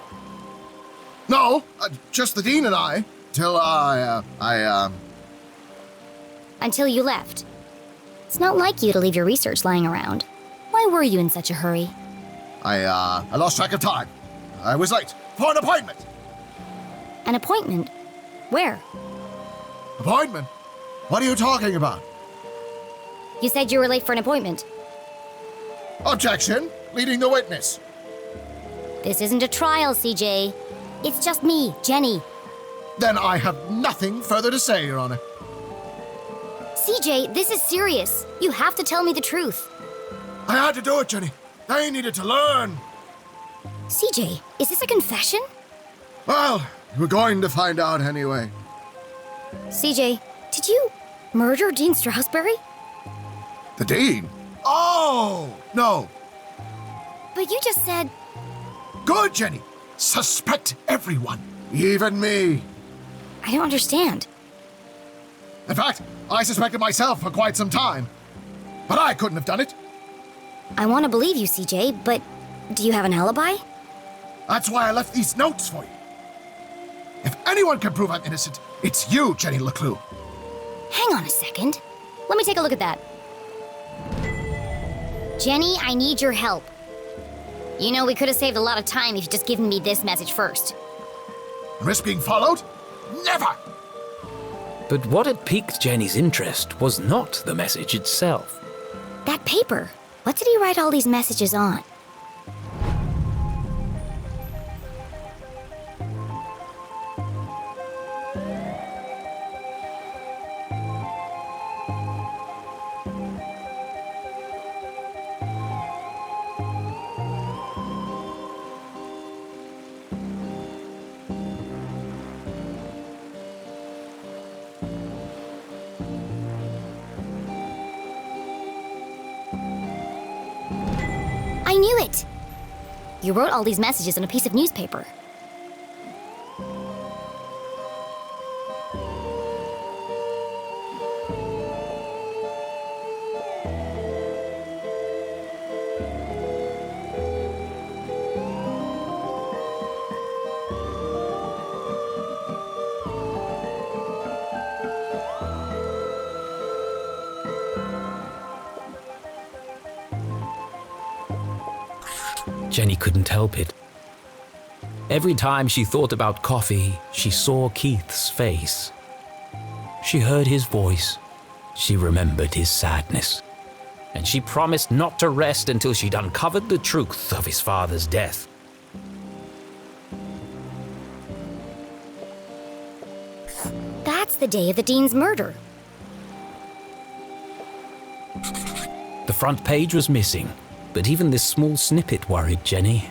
[SPEAKER 7] No, just the dean and I. Till
[SPEAKER 1] Until you left. It's not like you to leave your research lying around. Why were you in such a hurry?
[SPEAKER 7] I lost track of time. I was late for an appointment.
[SPEAKER 1] An appointment? Where?
[SPEAKER 7] Appointment? What are you talking about?
[SPEAKER 1] You said you were late for an appointment.
[SPEAKER 7] Objection. Leading the witness.
[SPEAKER 1] This isn't a trial, CJ. It's just me, Jenny.
[SPEAKER 7] Then I have nothing further to say, Your Honor.
[SPEAKER 1] CJ, this is serious. You have to tell me the truth.
[SPEAKER 7] I had to do it, Jenny. They needed to learn.
[SPEAKER 1] CJ, is this a confession?
[SPEAKER 7] Well, we're going to find out anyway.
[SPEAKER 1] CJ, did you murder Dean Strasberry?
[SPEAKER 7] The dean? Oh, no.
[SPEAKER 1] But you just said...
[SPEAKER 7] Good, Jenny. Suspect everyone, even me.
[SPEAKER 1] I don't understand.
[SPEAKER 7] In fact, I suspected myself for quite some time. But I couldn't have done it.
[SPEAKER 1] I want to believe you, CJ, but do you have an alibi?
[SPEAKER 7] That's why I left these notes for you. If anyone can prove I'm innocent, it's you, Jenny LeClue.
[SPEAKER 1] Hang on a second. Let me take a look at that. Jenny, I need your help. You know, we could have saved a lot of time if you'd just given me this message first.
[SPEAKER 7] Risk being followed? Never!
[SPEAKER 2] But what had piqued Jenny's interest was not the message itself.
[SPEAKER 1] That paper. What did he write all these messages on? I knew it! You wrote all these messages on a piece of newspaper.
[SPEAKER 2] Jenny couldn't help it. Every time she thought about coffee, she saw Keith's face. She heard his voice. She remembered his sadness. And she promised not to rest until she'd uncovered the truth of his father's death.
[SPEAKER 1] That's the day of the Dean's murder.
[SPEAKER 2] The front page was missing, but even this small snippet worried Jenny.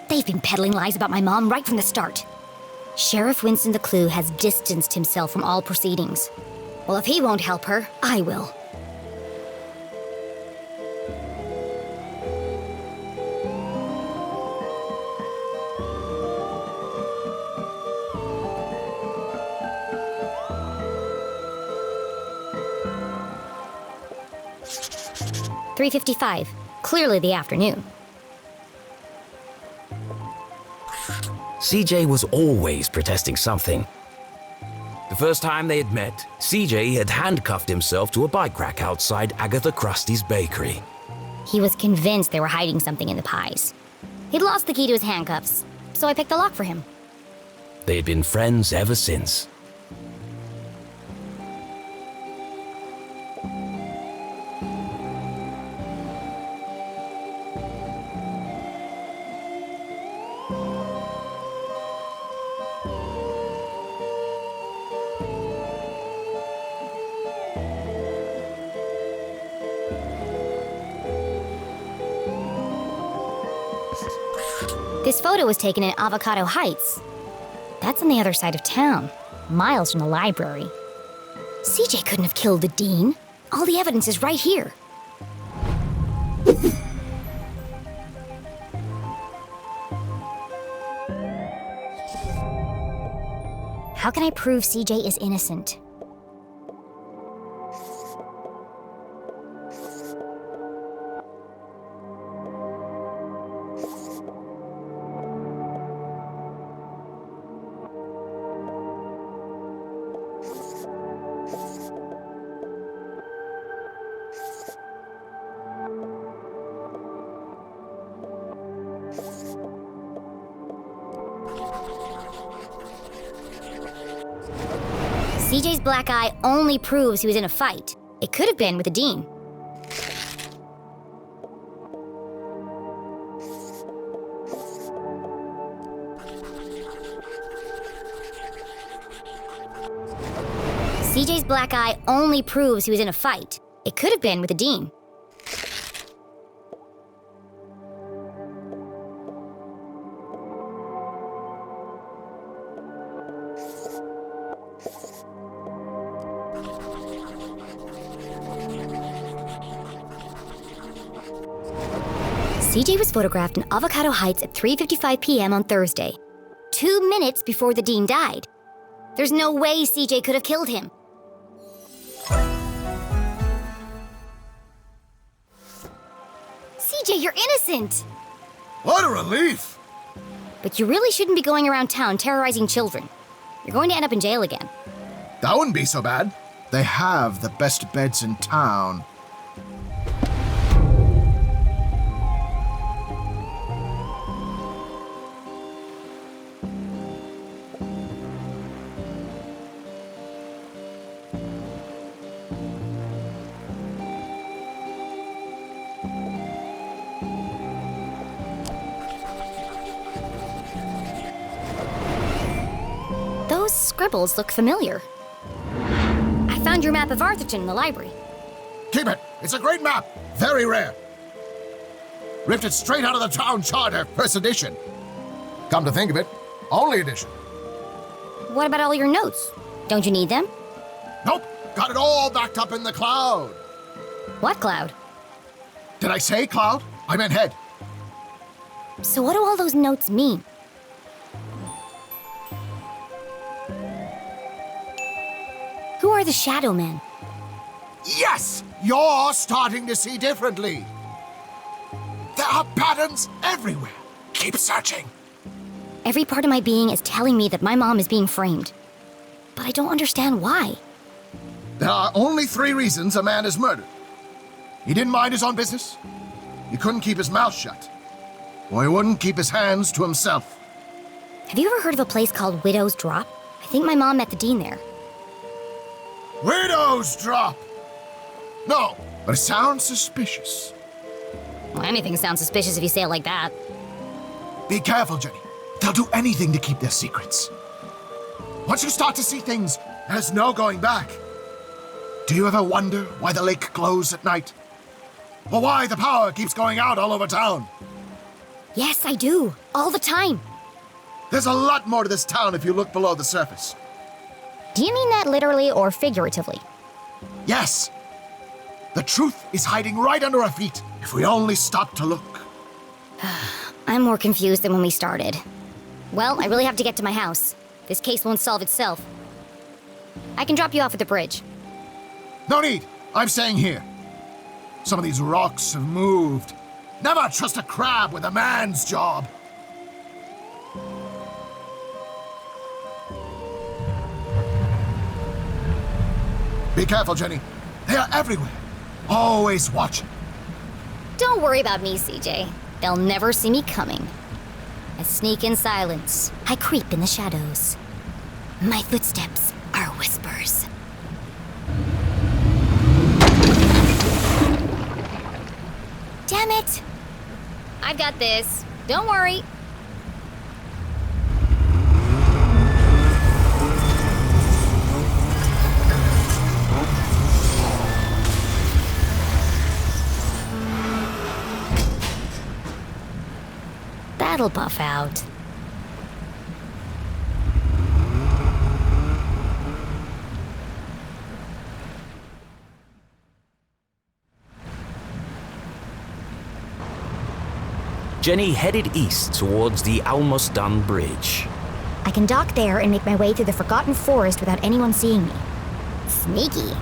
[SPEAKER 1] They've been peddling lies about my mom right from the start. Sheriff Winston LeClue has distanced himself from all proceedings. Well, if he won't help her, I will. 3:55. Clearly the afternoon.
[SPEAKER 2] CJ was always protesting something. The first time they had met, CJ had handcuffed himself to a bike rack outside Agatha Krusty's bakery.
[SPEAKER 1] He was convinced they were hiding something in the pies. He'd lost the key to his handcuffs, so I picked the lock for him.
[SPEAKER 2] They had been friends ever since.
[SPEAKER 1] This photo was taken in Avocado Heights. That's on the other side of town, miles from the library. CJ couldn't have killed the dean. All the evidence is right here. How can I prove CJ is innocent? CJ's black eye only proves he was in a fight. It could have been with the dean. CJ's black eye only proves he was in a fight. It could have been with the dean. CJ was photographed in Avocado Heights at 3:55 p.m. on Thursday, 2 minutes before the dean died. There's no way CJ could have killed him. CJ, you're innocent!
[SPEAKER 7] What a relief!
[SPEAKER 1] But you really shouldn't be going around town terrorizing children. You're going to end up in jail again.
[SPEAKER 7] That wouldn't be so bad. They have the best beds in town.
[SPEAKER 1] Those scribbles look familiar. I found your map of Arthurton in the library.
[SPEAKER 7] Keep it. It's a great map. Very rare. Ripped it straight out of the town charter, first edition. Come to think of it, only edition.
[SPEAKER 1] What about all your notes? Don't you need them?
[SPEAKER 7] Nope. Got it all backed up in the cloud.
[SPEAKER 1] What cloud?
[SPEAKER 7] Did I say cloud? I meant head.
[SPEAKER 1] So what do all those notes mean? Who are the Shadow Men?
[SPEAKER 7] Yes! You're starting to see differently. There are patterns everywhere. Keep searching.
[SPEAKER 1] Every part of my being is telling me that my mom is being framed. But I don't understand why.
[SPEAKER 7] There are only 3 reasons a man is murdered. He didn't mind his own business. He couldn't keep his mouth shut. Or he wouldn't keep his hands to himself.
[SPEAKER 1] Have you ever heard of a place called Widow's Drop? I think my mom met the dean there.
[SPEAKER 7] Widow's Drop! No, but it sounds suspicious.
[SPEAKER 1] Well, anything sounds suspicious if you say it like that.
[SPEAKER 7] Be careful, Jenny. They'll do anything to keep their secrets. Once you start to see things, there's no going back. Do you ever wonder why the lake glows at night? Or why the power keeps going out all over town?
[SPEAKER 1] Yes, I do. All the time.
[SPEAKER 7] There's a lot more to this town if you look below the surface.
[SPEAKER 1] Do you mean that literally or figuratively?
[SPEAKER 7] Yes. The truth is hiding right under our feet if we only stop to look.
[SPEAKER 1] I'm more confused than when we started. Well, I really have to get to my house. This case won't solve itself. I can drop you off at the bridge.
[SPEAKER 7] No need. I'm staying here. Some of these rocks have moved. Never trust a crab with a man's job. Be careful, Jenny. They are everywhere. Always watching.
[SPEAKER 1] Don't worry about me, CJ. They'll never see me coming. I sneak in silence. I creep in the shadows. My footsteps are whispers. Damn it! I've got this. Don't worry. That'll buff out.
[SPEAKER 2] Jenny headed east towards the Almost Done Bridge.
[SPEAKER 1] I can dock there and make my way through the Forgotten Forest without anyone seeing me. Sneaky.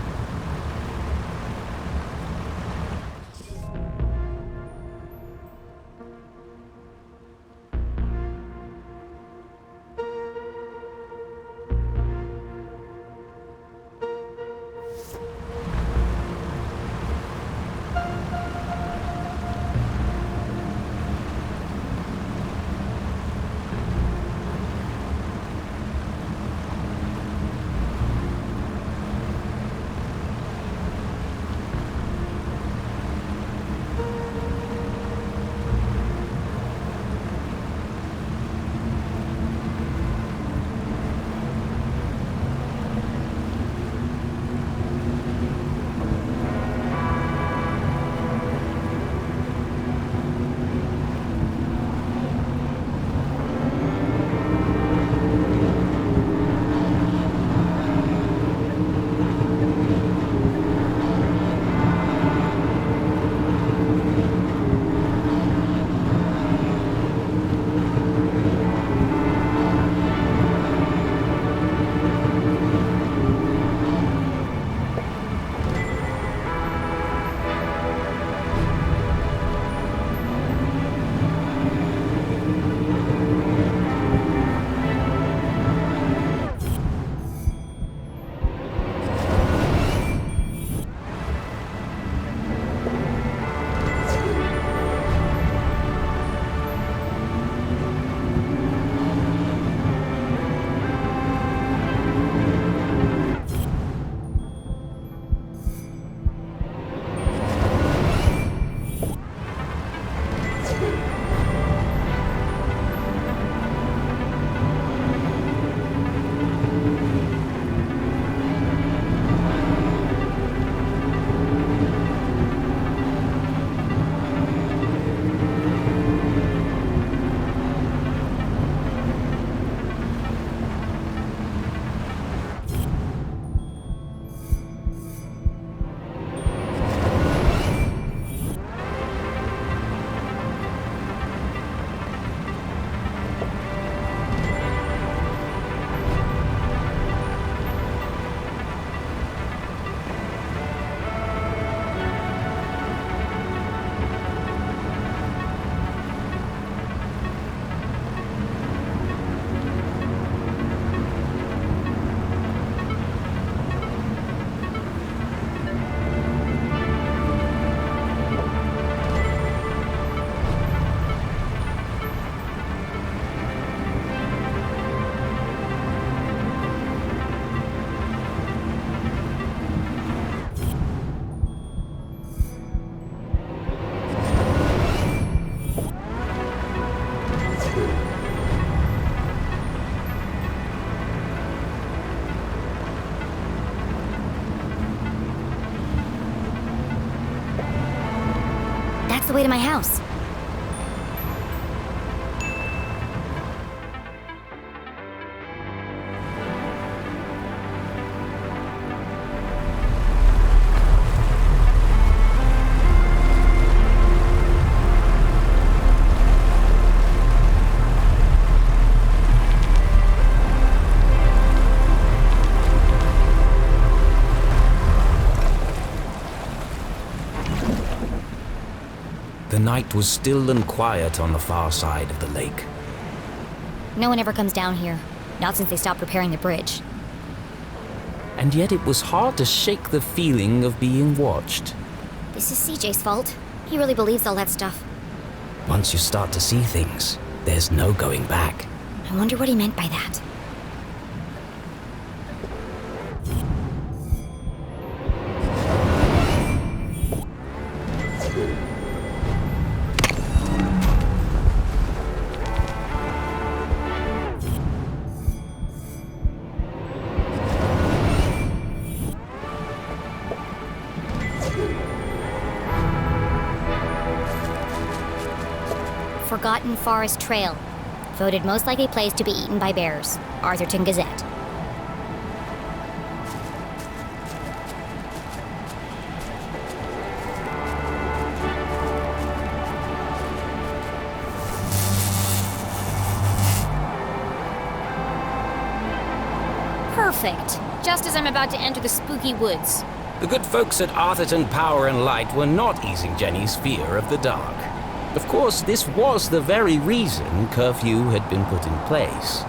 [SPEAKER 1] The way to my house.
[SPEAKER 2] night was still and quiet on the far side of the lake.
[SPEAKER 1] No one ever comes down here, not since they stopped repairing the bridge.
[SPEAKER 2] And yet it was hard to shake the feeling of being watched.
[SPEAKER 1] This is CJ's fault. He really believes all that stuff.
[SPEAKER 2] Once you start to see things, there's no going back.
[SPEAKER 1] I wonder what he meant by that. Forgotten Forest Trail. Voted most likely place to be eaten by bears. Arthurton Gazette. Perfect. Just as I'm about to enter the spooky woods.
[SPEAKER 2] The good folks at Arthurton Power and Light were not easing Jenny's fear of the dark. Of course, this was the very reason curfew had been put in place.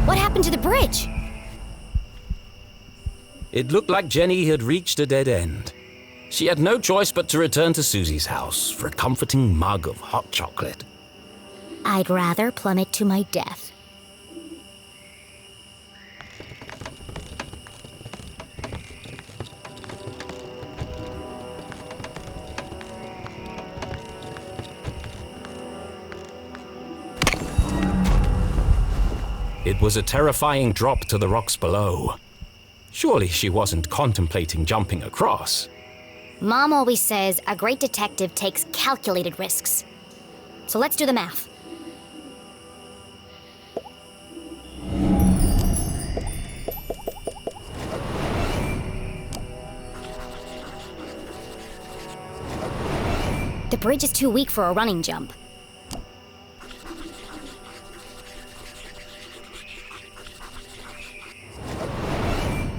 [SPEAKER 1] What happened to the bridge?
[SPEAKER 2] It looked like Jenny had reached a dead end. She had no choice but to return to Susie's house for a comforting mug of hot chocolate.
[SPEAKER 1] I'd rather plummet to my death.
[SPEAKER 2] It was a terrifying drop to the rocks below. Surely she wasn't contemplating jumping across.
[SPEAKER 1] Mom always says a great detective takes calculated risks. So let's do the math. The bridge is too weak for a running jump.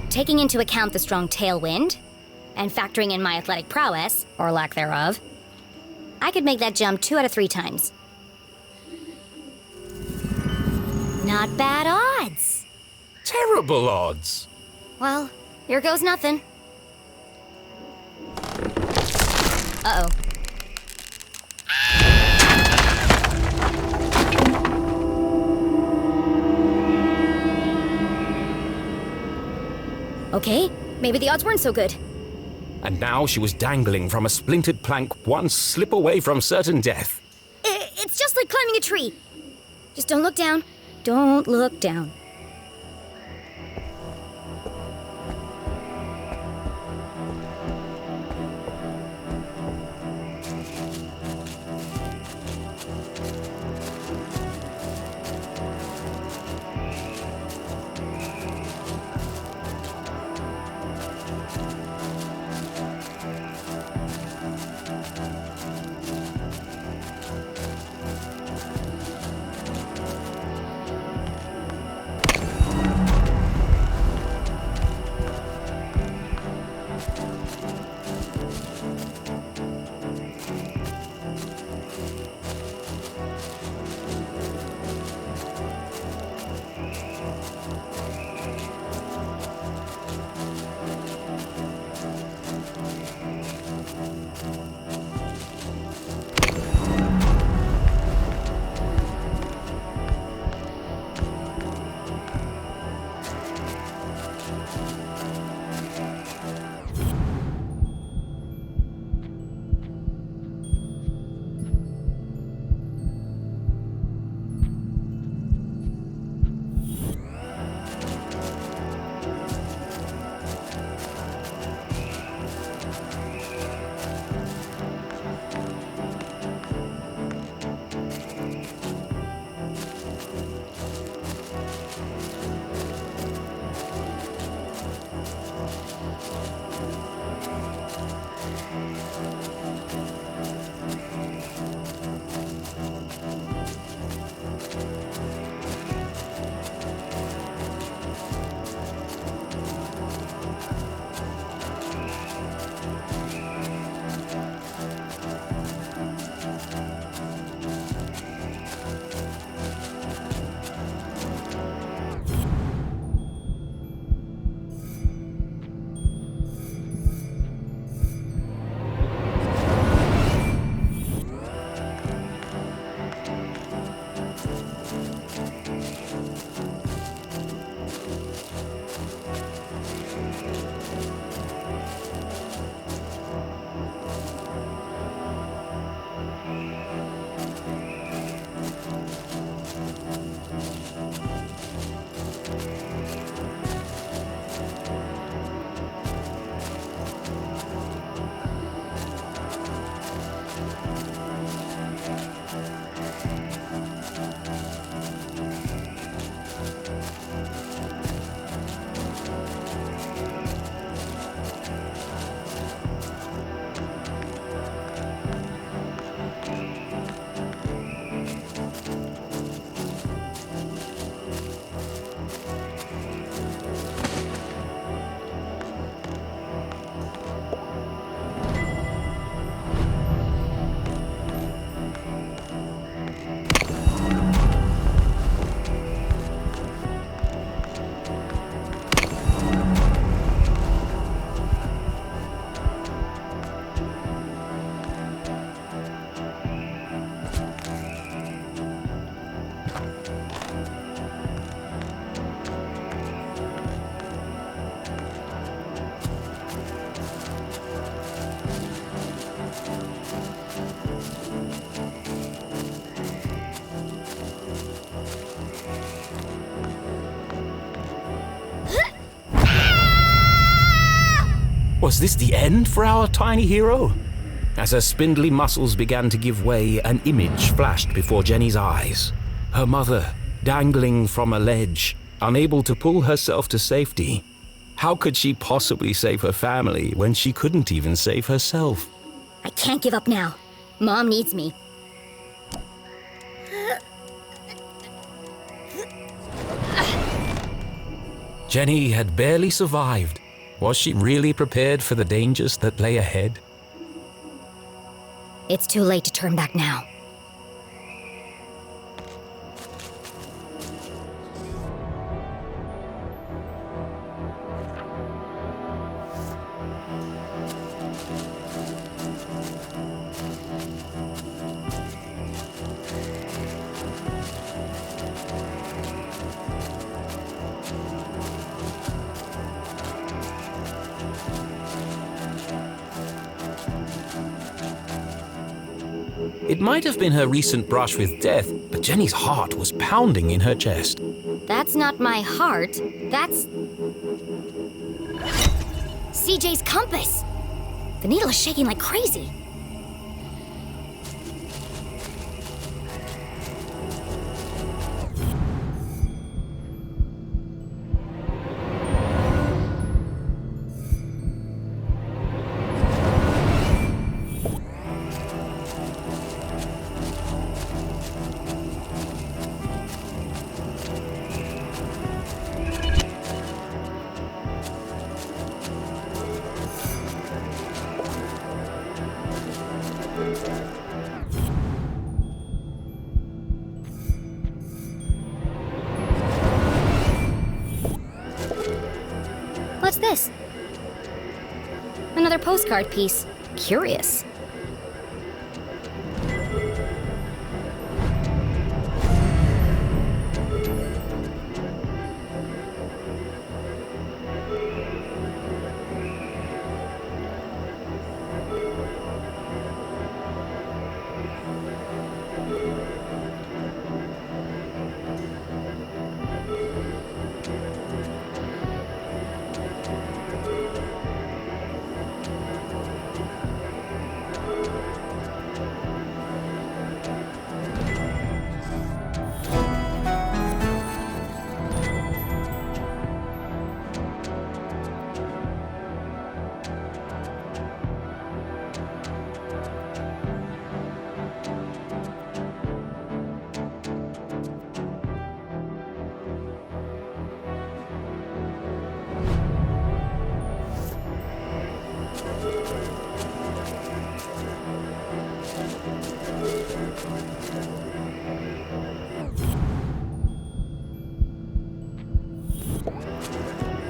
[SPEAKER 1] Taking into account the strong tailwind, and factoring in my athletic prowess, or lack thereof, I could make that jump 2 out of 3 times. Not bad odds.
[SPEAKER 2] Terrible odds.
[SPEAKER 1] Well, Here goes nothing. Uh-oh. Okay, maybe the odds weren't so good.
[SPEAKER 2] And now she was dangling from a splintered plank, one slip away from certain death.
[SPEAKER 1] It's just like climbing a tree. Just don't look down. Don't look down.
[SPEAKER 2] Was this the end for our tiny hero? As her spindly muscles began to give way, an image flashed before Jenny's eyes. Her mother, dangling from a ledge, unable to pull herself to safety. How could she possibly save her family when she couldn't even save herself?
[SPEAKER 1] I can't give up now. Mom needs me.
[SPEAKER 2] Jenny had barely survived. Was she really prepared for the dangers that lay ahead?
[SPEAKER 1] It's too late to turn back now.
[SPEAKER 2] It might have been her recent brush with death, but Jenny's heart was pounding in her chest.
[SPEAKER 1] That's not my heart. That's... CJ's compass! The needle is shaking like crazy. What's this? Another postcard piece. Curious.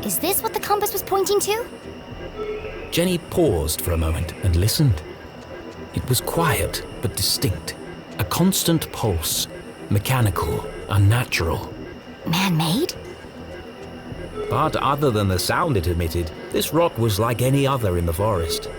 [SPEAKER 1] Is this what the compass was pointing to?
[SPEAKER 2] Jenny paused for a moment and listened. It was quiet but distinct, a constant pulse, mechanical, unnatural.
[SPEAKER 1] Man-made?
[SPEAKER 2] But other than the sound it emitted, this rock was like any other in the forest.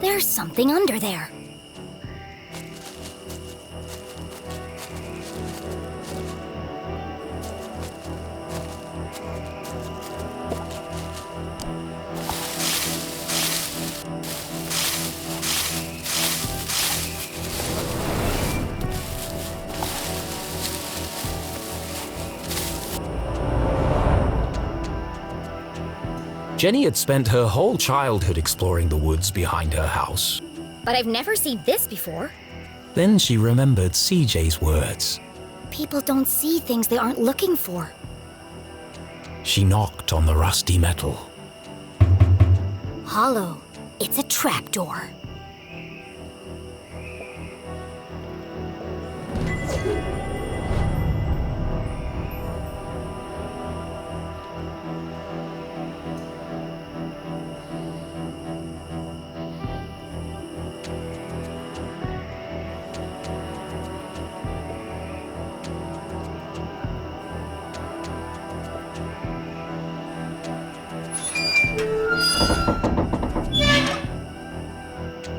[SPEAKER 1] There's something under there.
[SPEAKER 2] Jenny had spent her whole childhood exploring the woods behind her house.
[SPEAKER 1] But I've never seen this before.
[SPEAKER 2] Then she remembered CJ's words.
[SPEAKER 1] People don't see things they aren't looking for.
[SPEAKER 2] She knocked on the rusty metal.
[SPEAKER 1] Hollow. It's a trapdoor.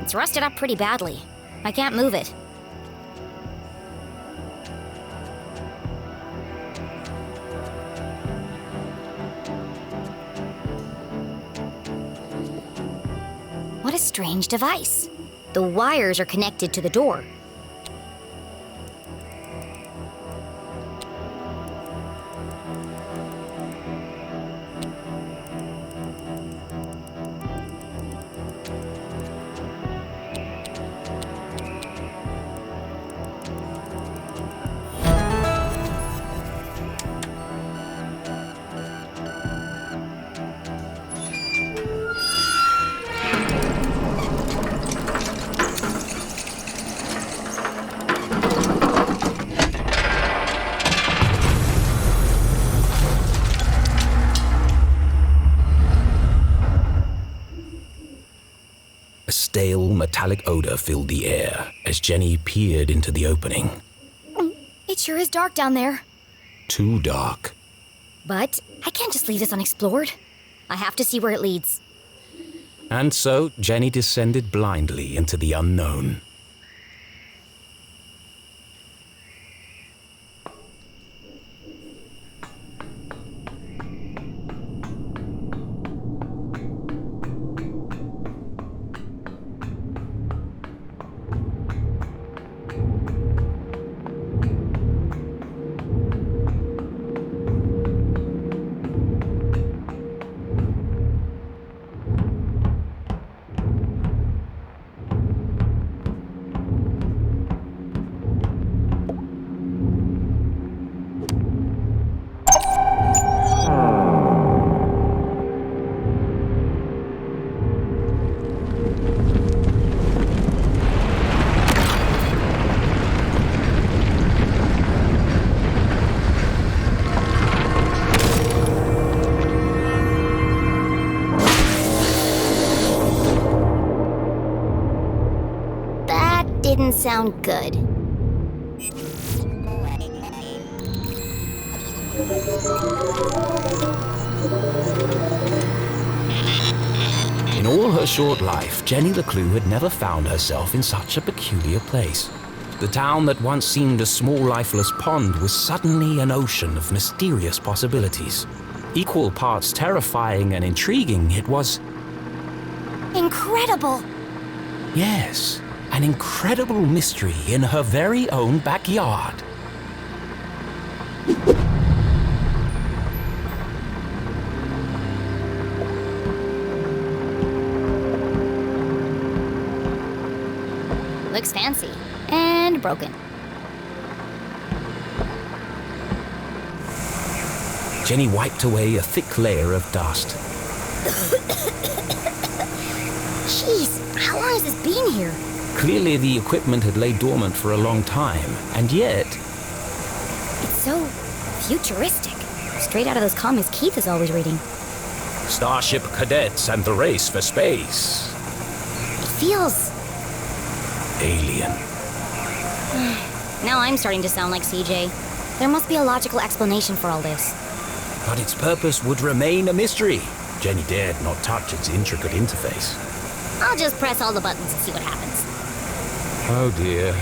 [SPEAKER 1] It's rusted up pretty badly. I can't move it. What a strange device. The wires are connected to the door.
[SPEAKER 2] A stale, metallic odor filled the air as Jenny peered into the opening.
[SPEAKER 1] It sure is dark down there.
[SPEAKER 2] Too dark.
[SPEAKER 1] But I can't just leave this unexplored. I have to see where it leads.
[SPEAKER 2] And so Jenny descended blindly into the unknown.
[SPEAKER 1] Didn't sound good.
[SPEAKER 2] In all her short life, Jenny LeClue had never found herself in such a peculiar place. The town that once seemed a small, lifeless pond was suddenly an ocean of mysterious possibilities. Equal parts terrifying and intriguing, it was...
[SPEAKER 1] Incredible!
[SPEAKER 2] Yes. An incredible mystery in her very own backyard.
[SPEAKER 1] Looks fancy. And broken.
[SPEAKER 2] Jenny wiped away a thick layer of dust.
[SPEAKER 1] Jeez, how long has this been here?
[SPEAKER 2] Clearly the equipment had laid dormant for a long time, and yet...
[SPEAKER 1] It's so futuristic. Straight out of those comics Keith is always reading.
[SPEAKER 2] Starship cadets and the race for space.
[SPEAKER 1] It feels...
[SPEAKER 2] Alien.
[SPEAKER 1] Now I'm starting to sound like CJ. There must be a logical explanation for all this.
[SPEAKER 2] But its purpose would remain a mystery. Jenny dared not touch its intricate interface.
[SPEAKER 1] I'll just press all the buttons and see what happens.
[SPEAKER 2] Oh dear.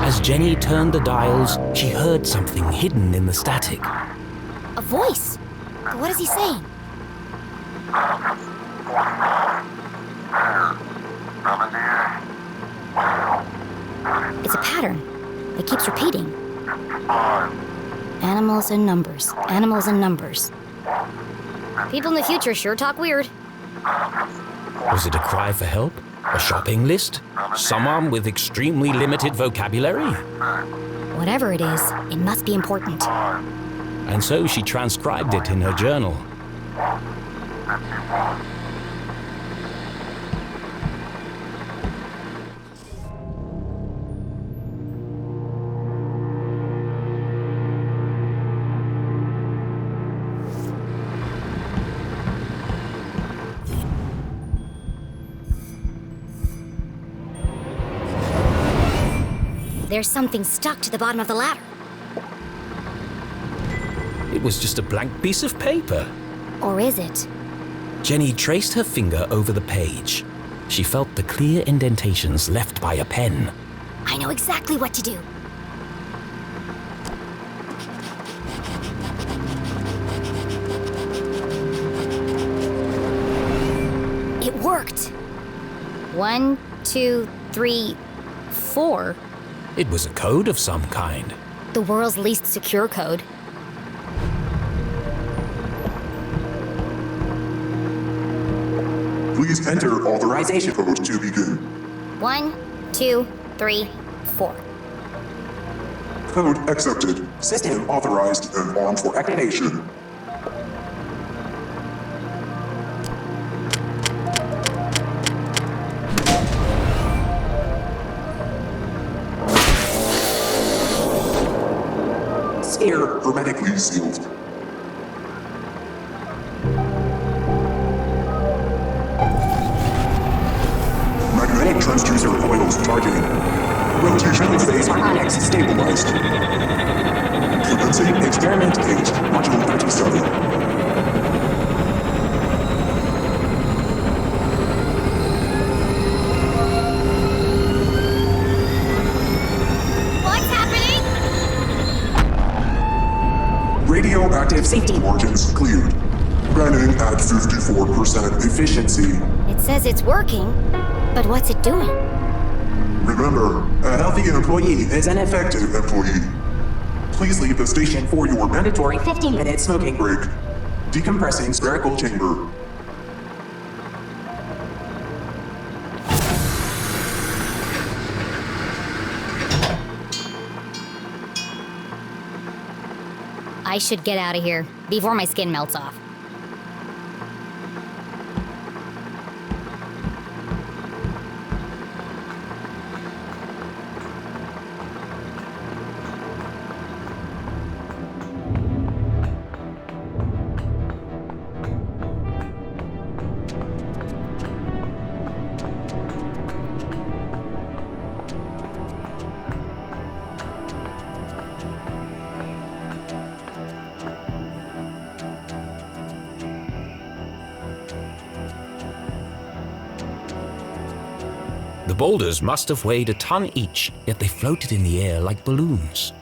[SPEAKER 2] As Jenny turned the dials, she heard something hidden in the static.
[SPEAKER 1] A voice? What is he saying? It's a pattern. It keeps repeating. Animals and numbers. Animals and numbers. People in the future sure talk weird.
[SPEAKER 2] Was it a cry for help? A shopping list? Someone with extremely limited vocabulary?
[SPEAKER 1] Whatever it is, it must be important.
[SPEAKER 2] And so she transcribed it in her journal.
[SPEAKER 1] There's something stuck to the bottom of the ladder.
[SPEAKER 2] It was just a blank piece of paper.
[SPEAKER 1] Or is it?
[SPEAKER 2] Jenny traced her finger over the page. She felt the clear indentations left by a pen.
[SPEAKER 1] I know exactly what to do. It worked. 1, 2, 3, 4.
[SPEAKER 2] It was a code of some kind.
[SPEAKER 1] The world's least secure code.
[SPEAKER 8] Please enter authorization code to begin.
[SPEAKER 1] 1, 2, 3, 4.
[SPEAKER 8] Code accepted. System authorized and on for activation. Sphere hermetically sealed. Magnetic transducer coils charging. Rotational phase harmonics stabilized. Commencing experiment 8, module 37.
[SPEAKER 1] What's happening?
[SPEAKER 8] Radioactive safety margins cleared. Running at 54% efficiency.
[SPEAKER 1] It says it's working, but what's it doing?
[SPEAKER 8] Remember, a healthy employee is an effective employee. Please leave the station for your mandatory 15-minute smoking break. Decompressing spherical chamber.
[SPEAKER 1] I should get out of here before my skin melts off.
[SPEAKER 2] The boulders must have weighed a ton each, yet they floated in the air like balloons.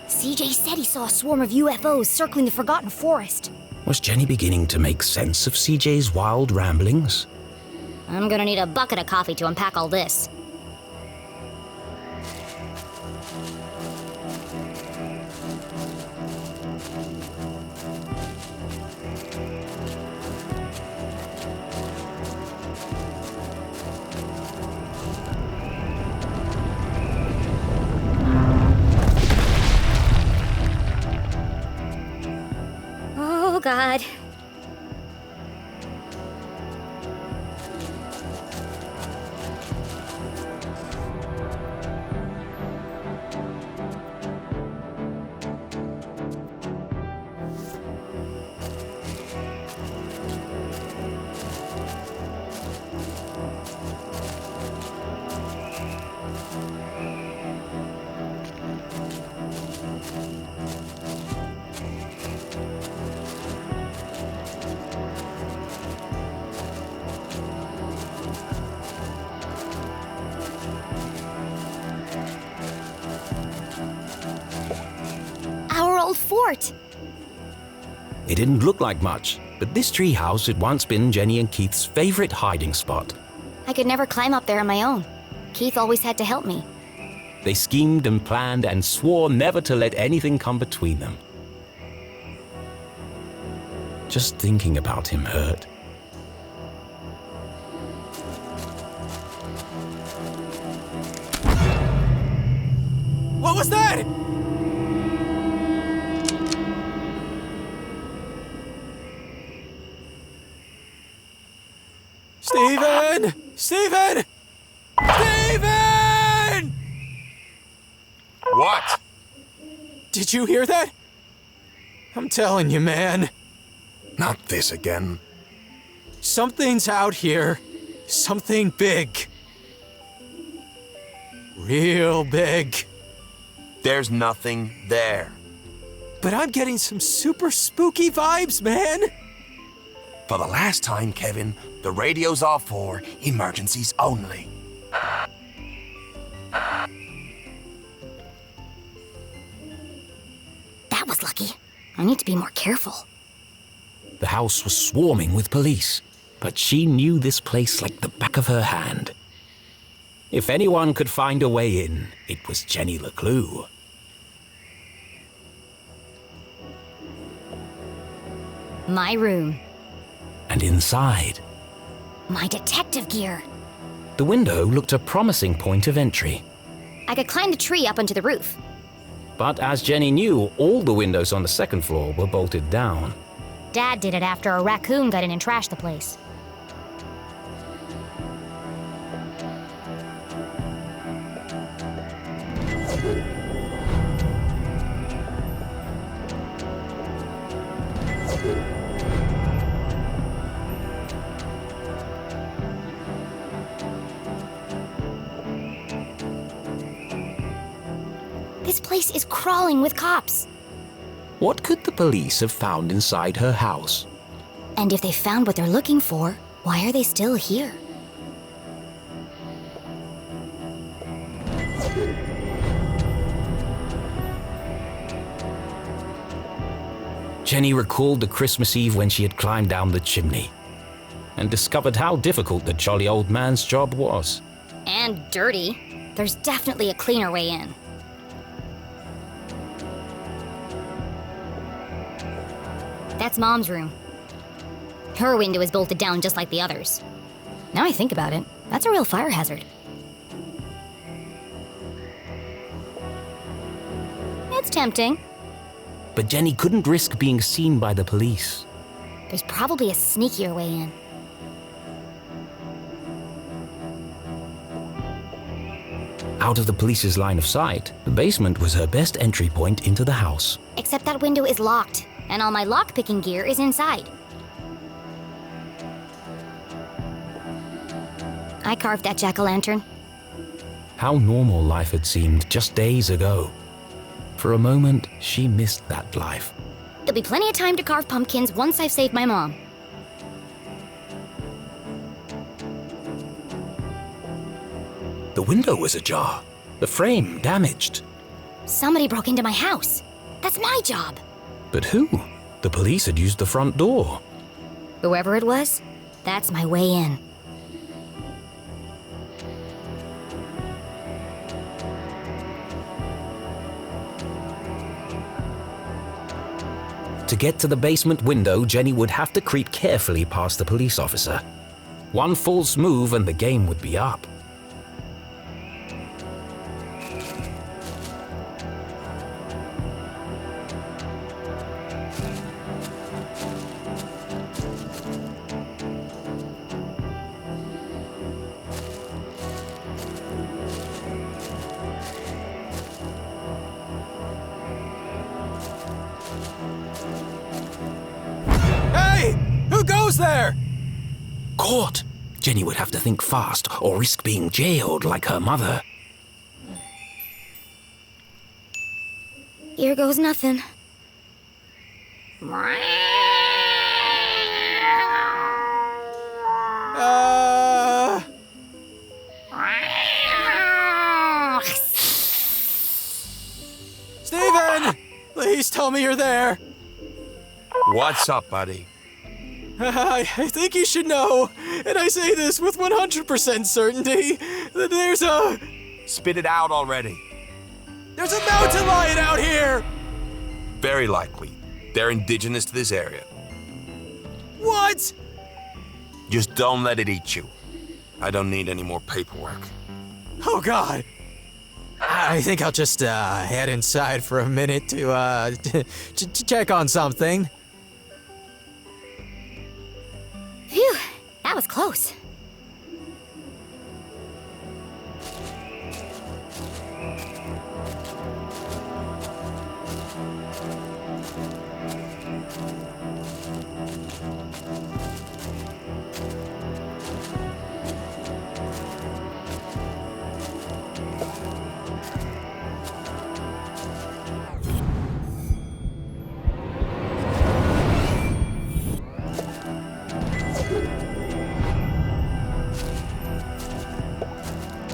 [SPEAKER 1] CJ said he saw a swarm of UFOs circling the Forgotten Forest.
[SPEAKER 2] Was Jenny beginning to make sense of CJ's wild ramblings?
[SPEAKER 1] I'm gonna need a bucket of coffee to unpack all this. Oh, God. Our old fort!
[SPEAKER 2] It didn't look like much, but this treehouse had once been Jenny and Keith's favorite hiding spot.
[SPEAKER 1] I could never climb up there on my own. Keith always had to help me.
[SPEAKER 2] They schemed and planned and swore never to let anything come between them. Just thinking about him hurt.
[SPEAKER 9] What was that? Steven! Steven! Steven!
[SPEAKER 10] What?
[SPEAKER 9] Did you hear that? I'm telling you, man.
[SPEAKER 10] Not this again.
[SPEAKER 9] Something's out here. Something big. Real big.
[SPEAKER 10] There's nothing there.
[SPEAKER 9] But I'm getting some super spooky vibes, man.
[SPEAKER 10] For the last time, Kevin, the radio's off for emergencies only.
[SPEAKER 1] That was lucky. I need to be more careful.
[SPEAKER 2] The house was swarming with police, but she knew this place like the back of her hand. If anyone could find a way in, it was Jenny LeClue.
[SPEAKER 1] My room.
[SPEAKER 2] And inside,
[SPEAKER 1] My detective gear.
[SPEAKER 2] the window looked a promising point of entry.
[SPEAKER 1] I could climb the tree up onto the roof.
[SPEAKER 2] But as Jenny knew, all the windows on the second floor were bolted down.
[SPEAKER 1] Dad did it after a raccoon got in and trashed the place. This place is crawling with cops.
[SPEAKER 2] What could the police have found inside her house?
[SPEAKER 1] And if they found what they're looking for, why are they still here?
[SPEAKER 2] Jenny recalled the Christmas Eve when she had climbed down the chimney and discovered how difficult the jolly old man's job was.
[SPEAKER 1] And dirty. There's definitely a cleaner way in. That's Mom's room. Her window is bolted down just like the others. Now I think about it, that's a real fire hazard. It's tempting.
[SPEAKER 2] But Jenny couldn't risk being seen by the police.
[SPEAKER 1] There's probably a sneakier way in.
[SPEAKER 2] Out of the police's line of sight, the basement was her best entry point into the house.
[SPEAKER 1] Except that window is locked, and all my lockpicking gear is inside. I carved that jack-o'-lantern.
[SPEAKER 2] How normal life had seemed just days ago. For a moment, she missed that life.
[SPEAKER 1] There'll be plenty of time to carve pumpkins once I've saved my mom.
[SPEAKER 2] The window was ajar, the frame damaged.
[SPEAKER 1] Somebody broke into my house. That's my job.
[SPEAKER 2] But who? The police had used the front door.
[SPEAKER 1] Whoever it was, that's my way in.
[SPEAKER 2] To get to the basement window, Jenny would have to creep carefully past the police officer. One false move and the game would be up.
[SPEAKER 9] Who goes there?
[SPEAKER 2] Caught! Jenny would have to think fast or risk being jailed like her mother.
[SPEAKER 1] Here goes nothing.
[SPEAKER 9] Steven! Please tell me you're there.
[SPEAKER 10] What's up, buddy?
[SPEAKER 9] I think you should know, and I say this with 100% certainty, that there's a...
[SPEAKER 10] Spit it out already.
[SPEAKER 9] There's a mountain lion out here!
[SPEAKER 10] Very likely. They're indigenous to this area.
[SPEAKER 9] What?
[SPEAKER 10] Just don't let it eat you. I don't need any more paperwork.
[SPEAKER 9] Oh, God. I think I'll just head inside for a minute to check on something.
[SPEAKER 1] Phew, that was close.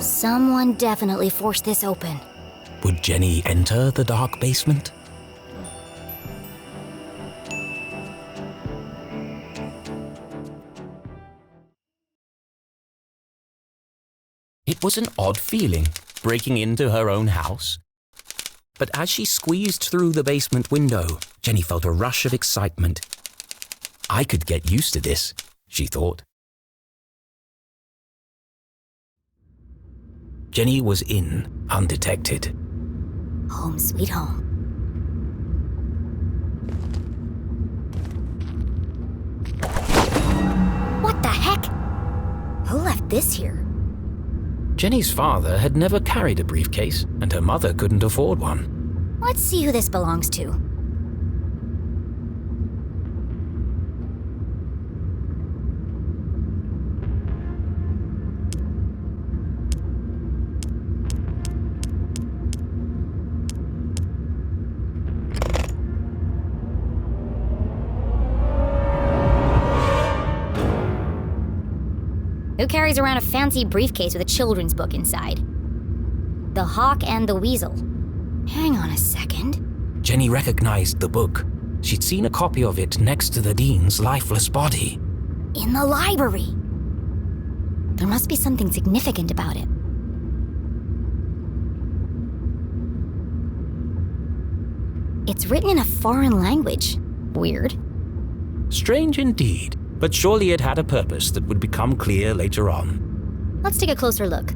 [SPEAKER 1] Someone definitely forced this open.
[SPEAKER 2] Would Jenny enter the dark basement? It was an odd feeling, breaking into her own house. But as she squeezed through the basement window, Jenny felt a rush of excitement. I could get used to this, she thought. Jenny was in, undetected.
[SPEAKER 1] Home sweet home. What the heck? Who left this here?
[SPEAKER 2] Jenny's father had never carried a briefcase, and her mother couldn't afford one.
[SPEAKER 1] Let's see who this belongs to. Who carries around a fancy briefcase with a children's book inside? The Hawk and the Weasel. Hang on a second.
[SPEAKER 2] Jenny recognized the book. She'd seen a copy of it next to the dean's lifeless body.
[SPEAKER 1] In the library. There must be something significant about it. It's written in a foreign language. Weird.
[SPEAKER 2] Strange indeed, but surely it had a purpose that would become clear later on.
[SPEAKER 1] Let's take a closer look.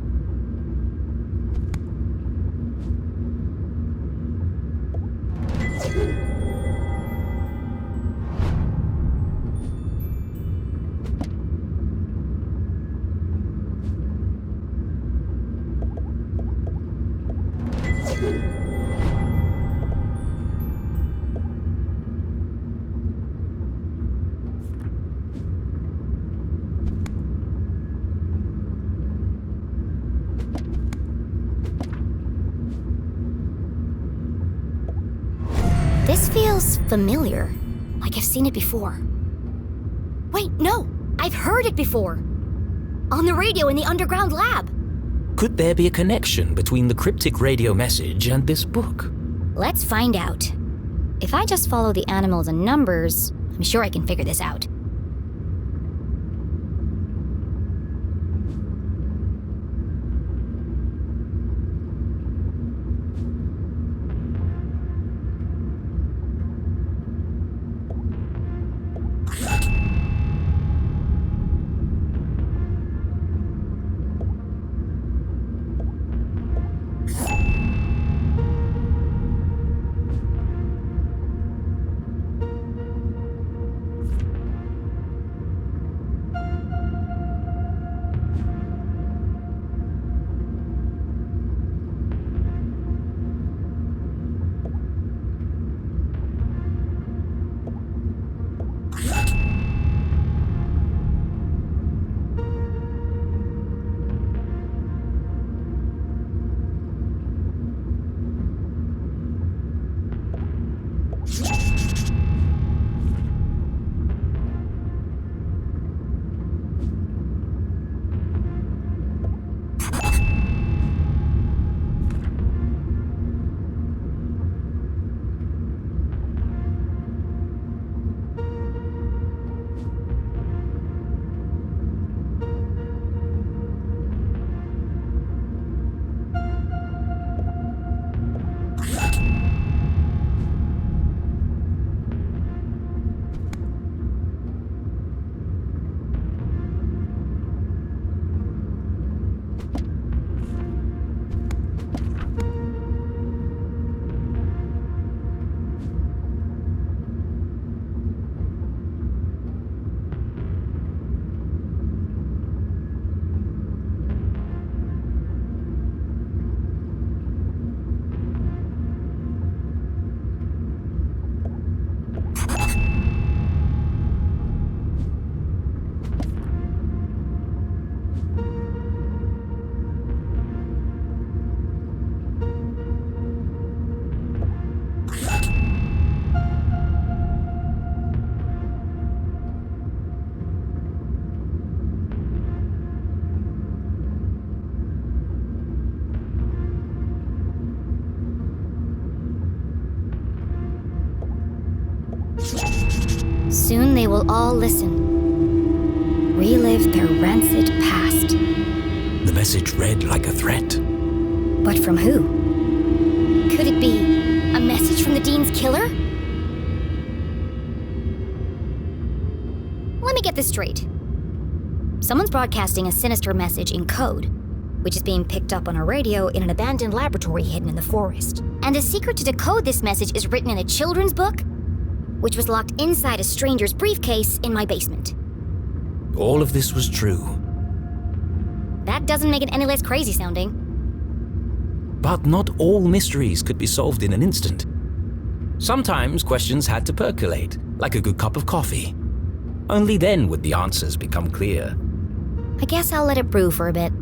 [SPEAKER 1] This feels familiar, like I've seen it before. Wait, no! I've heard it before! On the radio in the underground lab!
[SPEAKER 2] Could there be a connection between the cryptic radio message and this book?
[SPEAKER 1] Let's find out. If I just follow the animals and numbers, I'm sure I can figure this out. Soon they will all listen. Relive their rancid past.
[SPEAKER 2] The message read like a threat.
[SPEAKER 1] But from who? Could it be a message from the Dean's killer? Let me get this straight. Someone's broadcasting a sinister message in code, which is being picked up on a radio in an abandoned laboratory hidden in the forest. And the secret to decode this message is written in a children's book, which was locked inside a stranger's briefcase in my basement.
[SPEAKER 2] All of this was true.
[SPEAKER 1] That doesn't make it any less crazy sounding.
[SPEAKER 2] But not all mysteries could be solved in an instant. Sometimes questions had to percolate, like a good cup of coffee. Only then would the answers become clear.
[SPEAKER 1] I guess I'll let it brew for a bit.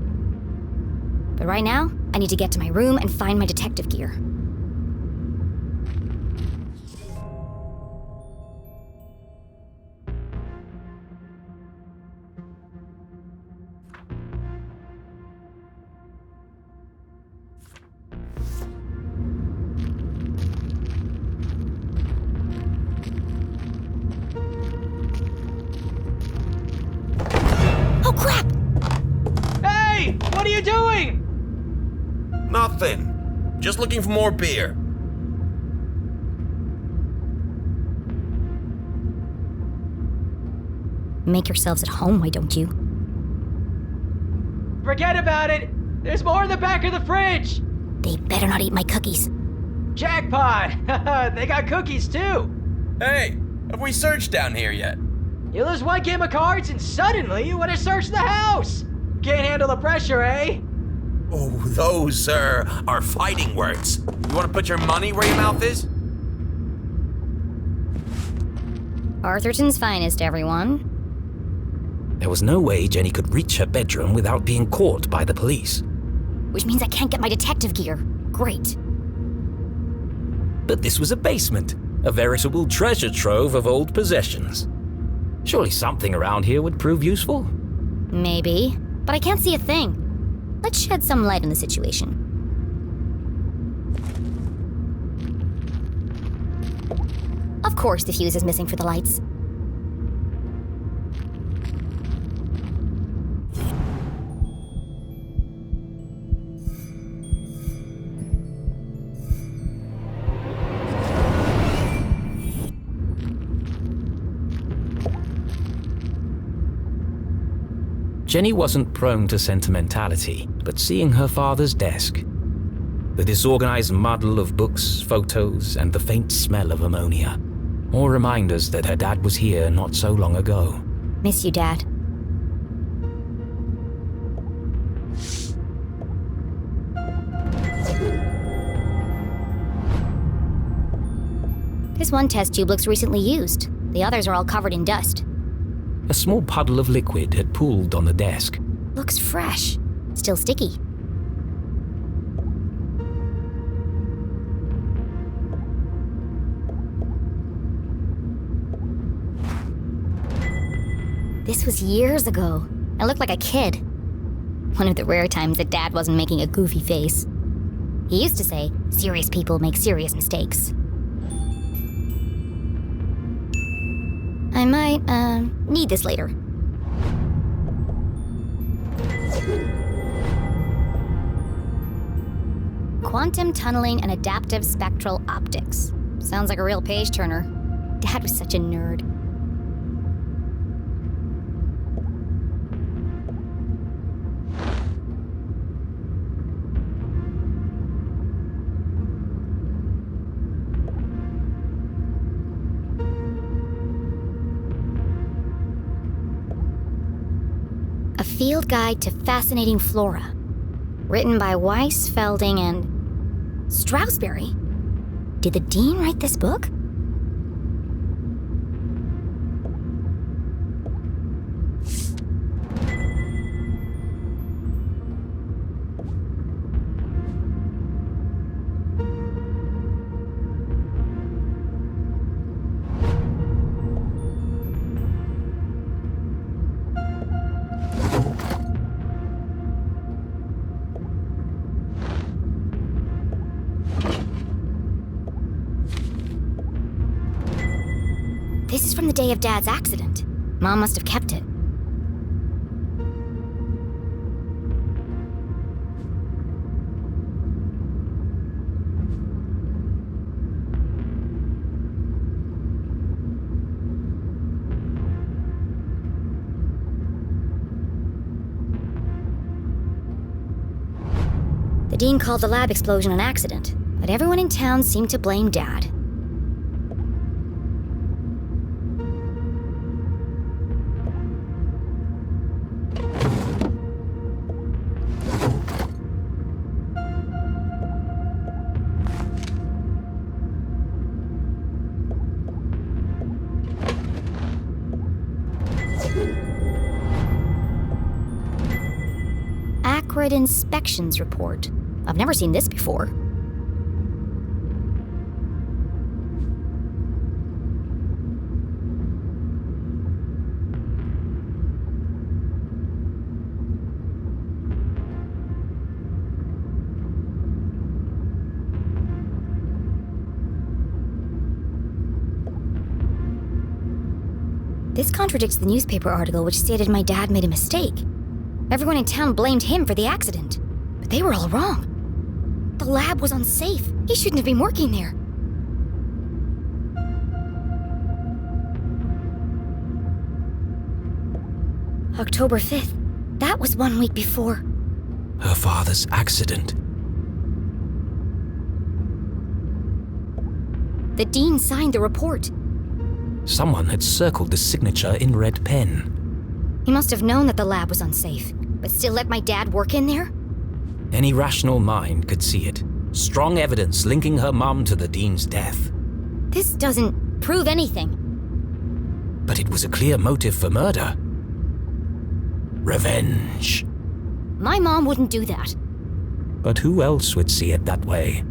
[SPEAKER 1] But right now, I need to get to my room and find my detective gear. Oh crap!
[SPEAKER 11] Hey! What are you doing?
[SPEAKER 10] Nothing. Just looking for more beer.
[SPEAKER 1] Make yourselves at home, why don't you?
[SPEAKER 11] Forget about it! There's more in the back of the fridge!
[SPEAKER 1] They better not eat my cookies.
[SPEAKER 11] Jackpot! They got cookies too!
[SPEAKER 10] Hey, have we searched down here yet?
[SPEAKER 11] You lose one game of cards and suddenly you want to search the house! Can't handle the pressure, eh?
[SPEAKER 10] Oh, those, sir, are fighting words. You want to put your money where your mouth is?
[SPEAKER 1] Arthurton's finest, everyone.
[SPEAKER 2] There was no way Jenny could reach her bedroom without being caught by the police.
[SPEAKER 1] Which means I can't get my detective gear. Great.
[SPEAKER 2] But this was a basement, a veritable treasure trove of old possessions. Surely something around here would prove useful.
[SPEAKER 1] Maybe, but I can't see a thing. Let's shed some light on the situation. Of course the fuse is missing for the lights.
[SPEAKER 2] Jenny wasn't prone to sentimentality, but seeing her father's desk, the disorganized muddle of books, photos, and the faint smell of ammonia, all reminders that her dad was here not so long ago.
[SPEAKER 1] Miss you, Dad. This one test tube looks recently used. The others are all covered in dust.
[SPEAKER 2] A small puddle of liquid had pooled on the desk.
[SPEAKER 1] Looks fresh. Still sticky. This was years ago. I looked like a kid. One of the rare times that Dad wasn't making a goofy face. He used to say, serious people make serious mistakes. I might, need this later. Quantum tunneling and adaptive spectral optics. Sounds like a real page turner. Dad was such a nerd. A Field Guide to Fascinating Flora. Written by Weiss, Felding, and Strasberry. Did the Dean write this book? This is from the day of Dad's accident. Mom must have kept it. The Dean called the lab explosion an accident, but everyone in town seemed to blame Dad. Acrid inspections report. I've never seen this before. This contradicts the newspaper article which stated my dad made a mistake. Everyone in town blamed him for the accident, but they were all wrong. The lab was unsafe. He shouldn't have been working there. October 5th. That was 1 week before.
[SPEAKER 2] Her father's accident.
[SPEAKER 1] The dean signed the report.
[SPEAKER 2] Someone had circled the signature in red pen.
[SPEAKER 1] He must have known that the lab was unsafe, but still let my dad work in there?
[SPEAKER 2] Any rational mind could see it. Strong evidence linking her mum to the dean's death.
[SPEAKER 1] This doesn't prove anything.
[SPEAKER 2] But it was a clear motive for murder. Revenge.
[SPEAKER 1] My mom wouldn't do that.
[SPEAKER 2] But who else would see it that way?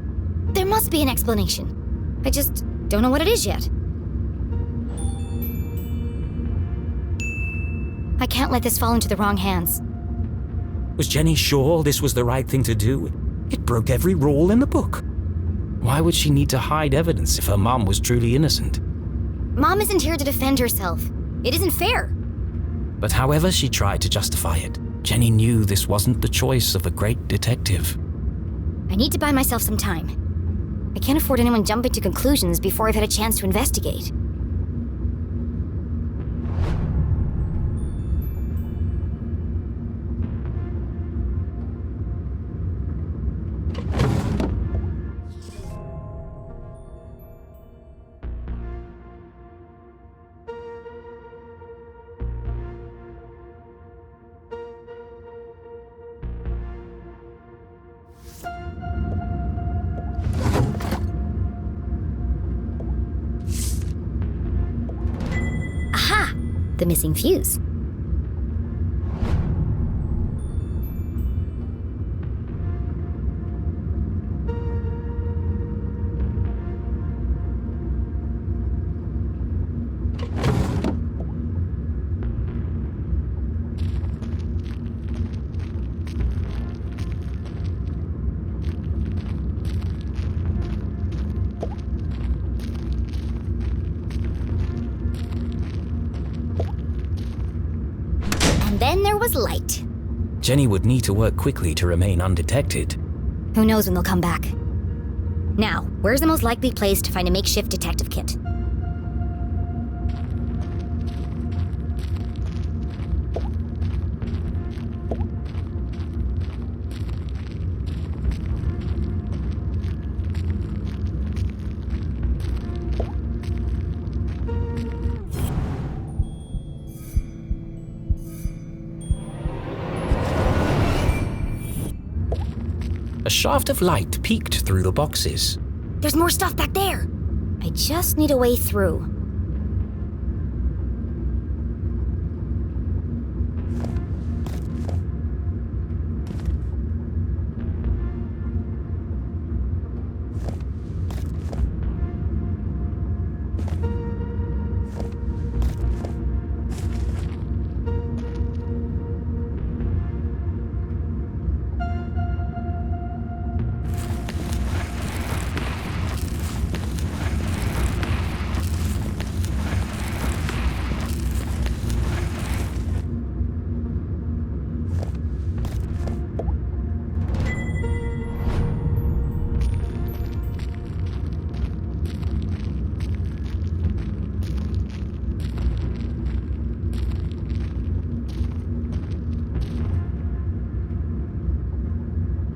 [SPEAKER 1] There must be an explanation. I just don't know what it is yet. I can't let this fall into the wrong hands.
[SPEAKER 2] Was Jenny sure this was the right thing to do? It broke every rule in the book. Why would she need to hide evidence if her mom was truly innocent?
[SPEAKER 1] Mom isn't here to defend herself. It isn't fair.
[SPEAKER 2] But however she tried to justify it, Jenny knew this wasn't the choice of a great detective.
[SPEAKER 1] I need to buy myself some time. I can't afford anyone jumping to conclusions before I've had a chance to investigate. The missing fuse. Then there was light.
[SPEAKER 2] Jenny would need to work quickly to remain undetected.
[SPEAKER 1] Who knows when they'll come back? Now, where's the most likely place to find a makeshift detective kit?
[SPEAKER 2] A shaft of light peeked through the boxes.
[SPEAKER 1] There's more stuff back there. I just need a way through.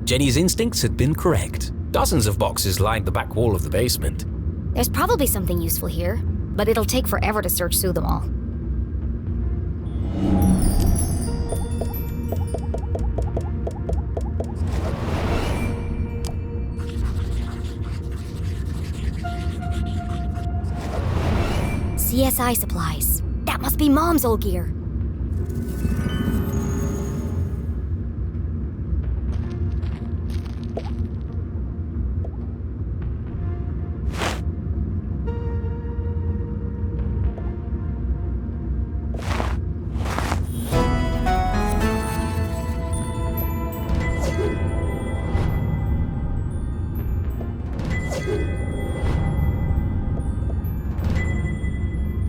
[SPEAKER 2] Jenny's instincts had been correct. Dozens of boxes lined the back wall of the basement.
[SPEAKER 1] There's probably something useful here, but it'll take forever to search through them all. CSI supplies. That must be Mom's old gear.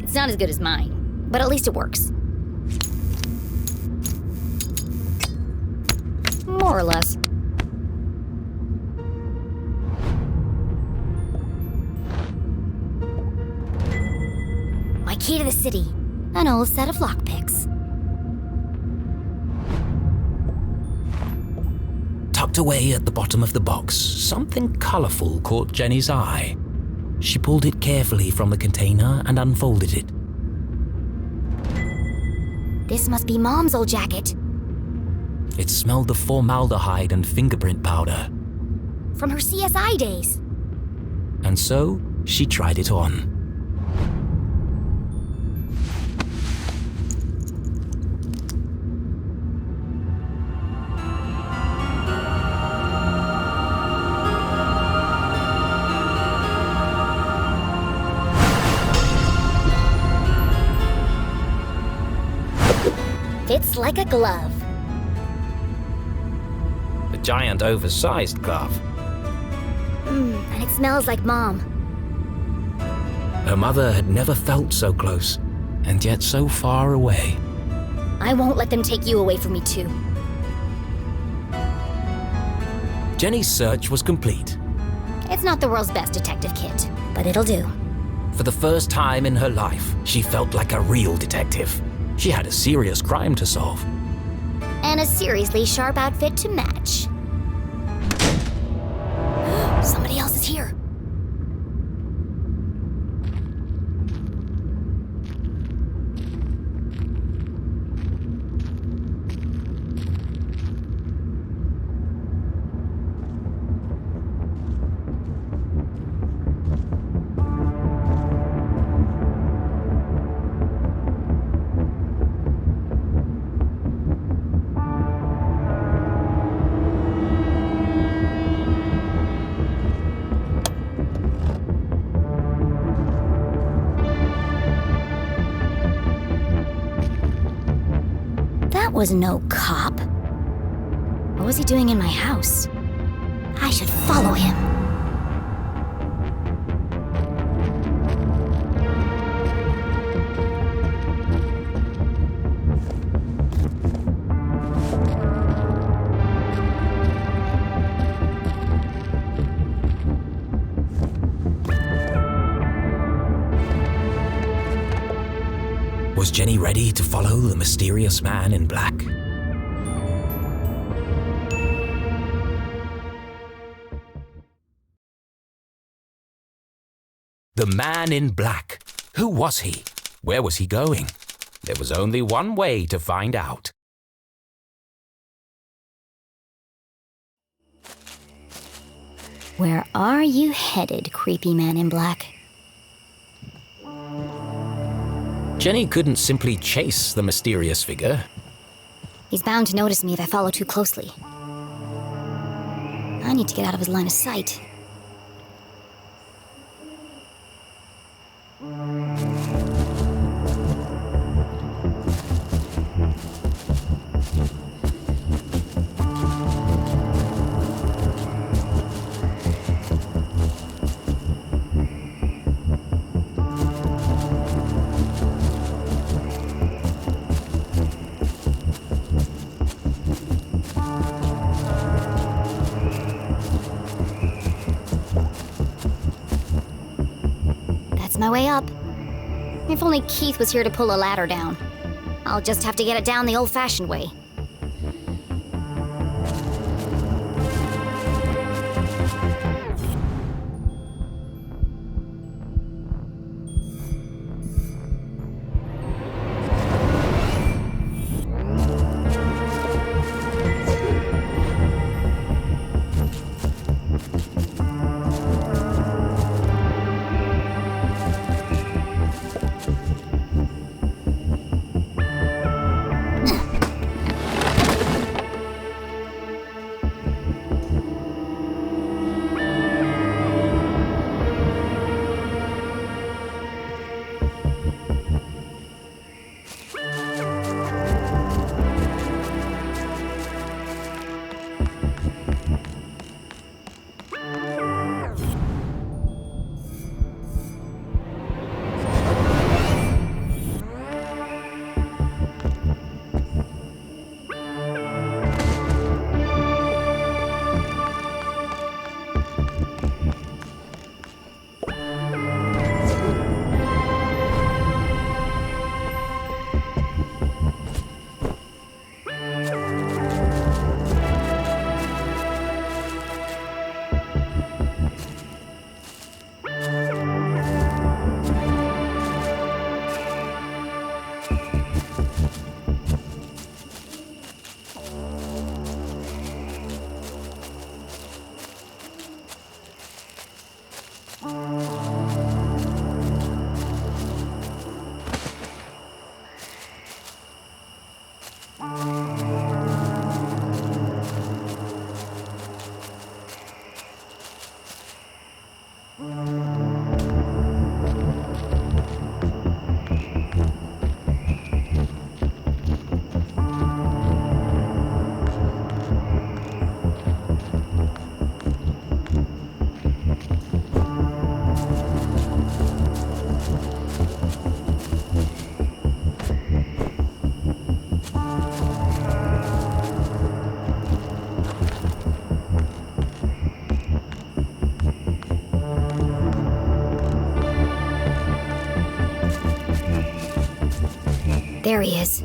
[SPEAKER 1] It's not as good as mine, but at least it works. More or less. My key to the city. An old set of lockpicks.
[SPEAKER 2] Tucked away at the bottom of the box, something colorful caught Jenny's eye. She pulled it carefully from the container and unfolded it.
[SPEAKER 1] This must be Mom's old jacket.
[SPEAKER 2] It smelled of formaldehyde and fingerprint powder.
[SPEAKER 1] From her CSI days.
[SPEAKER 2] And so, she tried it on.
[SPEAKER 1] Fits like a glove.
[SPEAKER 2] A giant oversized glove.
[SPEAKER 1] And it smells like Mom.
[SPEAKER 2] Her mother had never felt so close, and yet so far away.
[SPEAKER 1] I won't let them take you away from me too.
[SPEAKER 2] Jenny's search was complete.
[SPEAKER 1] It's not the world's best detective kit, but it'll do.
[SPEAKER 2] For the first time in her life, she felt like a real detective. She had a serious crime to solve.
[SPEAKER 1] And a seriously sharp outfit to match. Somebody else is here. That was no cop. What was he doing in my house? I should follow him.
[SPEAKER 2] Was Jenny ready to follow the mysterious man in black? The man in black. Who was he? Where was he going? There was only one way to find out.
[SPEAKER 1] Where are you headed, creepy man in black?
[SPEAKER 2] Jenny couldn't simply chase the mysterious figure.
[SPEAKER 1] He's bound to notice me if I follow too closely. I need to get out of his line of sight. My way up. If only Keith was here to pull a ladder down. I'll just have to get it down the old-fashioned way. There he is.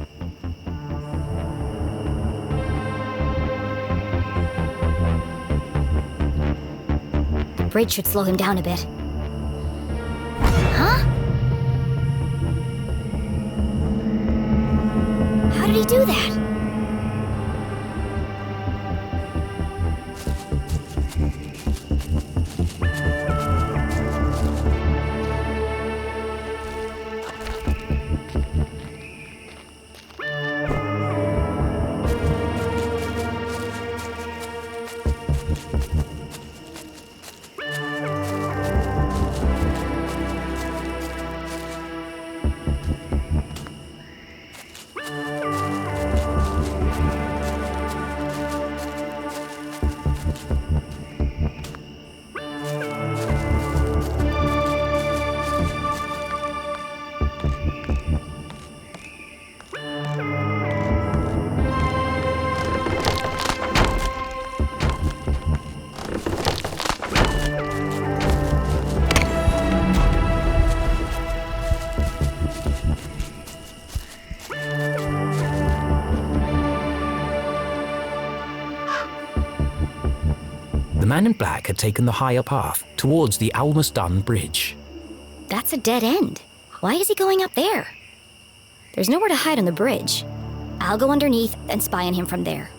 [SPEAKER 1] The bridge should slow him down a bit. Huh? How did he do that?
[SPEAKER 2] The man in black had taken the higher path towards the almost done bridge.
[SPEAKER 1] That's a dead end. Why is he going up there? There's nowhere to hide on the bridge. I'll go underneath and spy on him from there.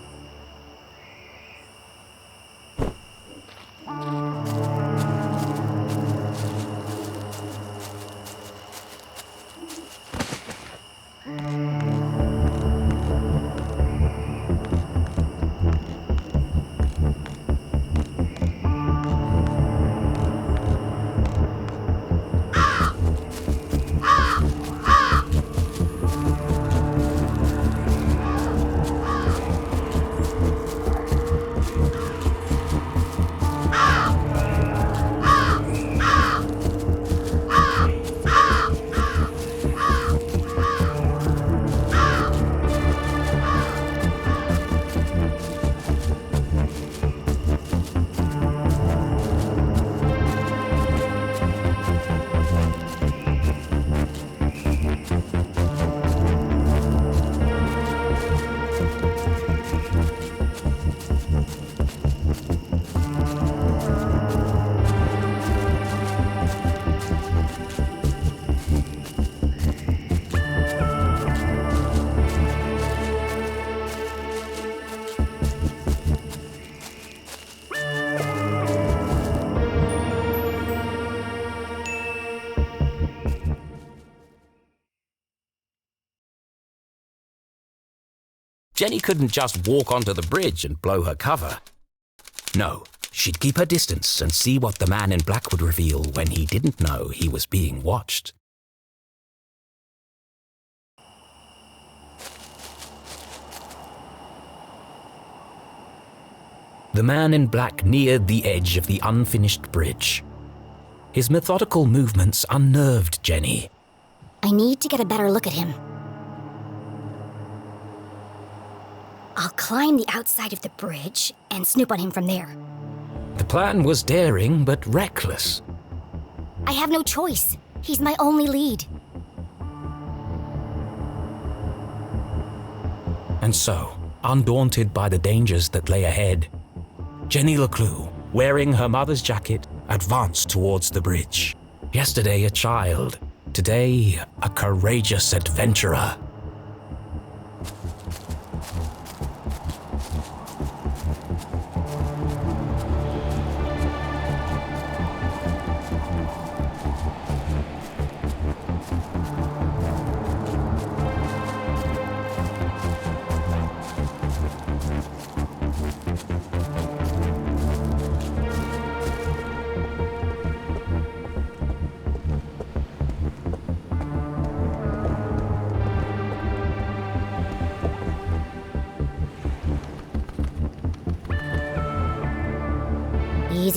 [SPEAKER 2] Jenny couldn't just walk onto the bridge and blow her cover. No, she'd keep her distance and see what the man in black would reveal when he didn't know he was being watched. The man in black neared the edge of the unfinished bridge. His methodical movements unnerved Jenny.
[SPEAKER 1] I need to get a better look at him. I'll climb the outside of the bridge and snoop on him from there.
[SPEAKER 2] The plan was daring but reckless.
[SPEAKER 1] I have no choice. He's my only lead.
[SPEAKER 2] And so, undaunted by the dangers that lay ahead, Jenny LeClue, wearing her mother's jacket, advanced towards the bridge. Yesterday a child, today a courageous adventurer.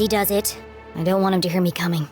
[SPEAKER 1] Easy does it. I don't want him to hear me coming.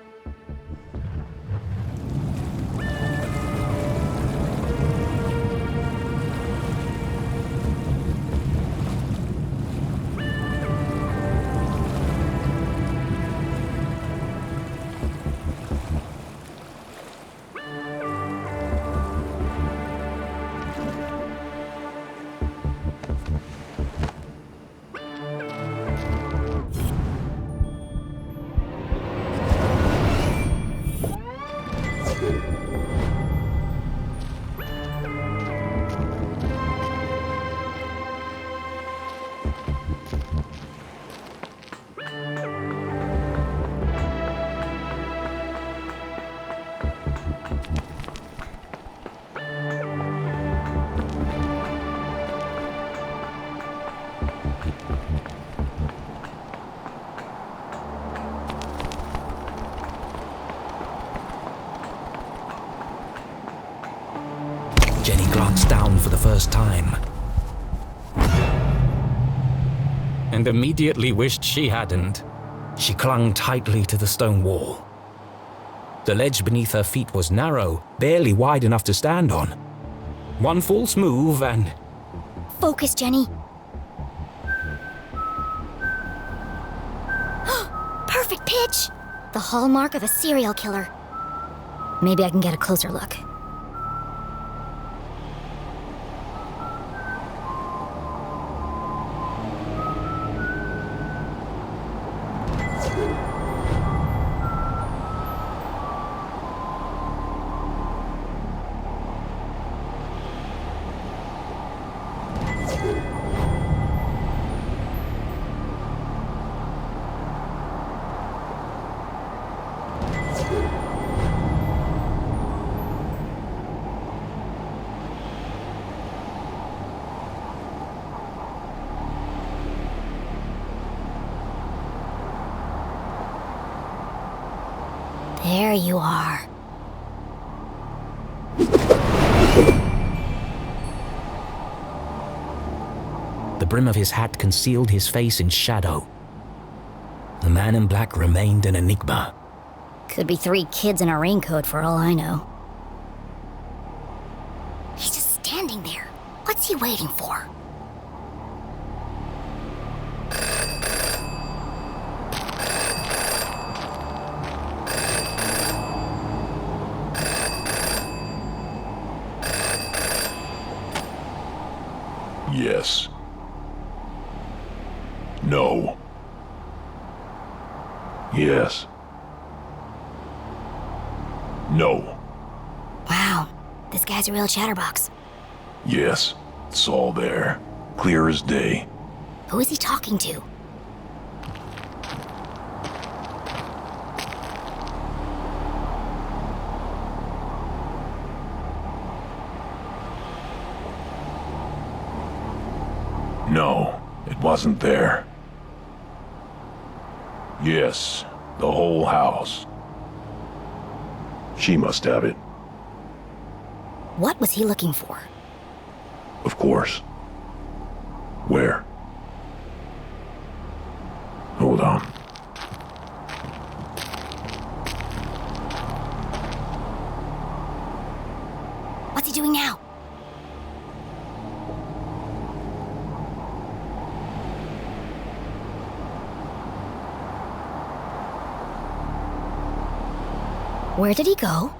[SPEAKER 2] Jenny glanced down for the first time. And immediately wished she hadn't. She clung tightly to the stone wall. The ledge beneath her feet was narrow, barely wide enough to stand on. One false move and...
[SPEAKER 1] Focus, Jenny. Perfect pitch! The hallmark of a serial killer. Maybe I can get a closer look. There you are.
[SPEAKER 2] The brim of his hat concealed his face in shadow. The man in black remained an enigma.
[SPEAKER 1] Could be 3 kids in a raincoat for all I know. He's just standing there. What's he waiting for?
[SPEAKER 12] Yes. No. Yes. No.
[SPEAKER 1] Wow, this guy's a real chatterbox.
[SPEAKER 12] Yes. It's all there. Clear as day.
[SPEAKER 1] Who is he talking to?
[SPEAKER 12] No, it wasn't there. Yes, the whole house. She must have it.
[SPEAKER 1] What was he looking for?
[SPEAKER 12] Of course. Where? Hold on.
[SPEAKER 1] What's he doing now? Where did he go?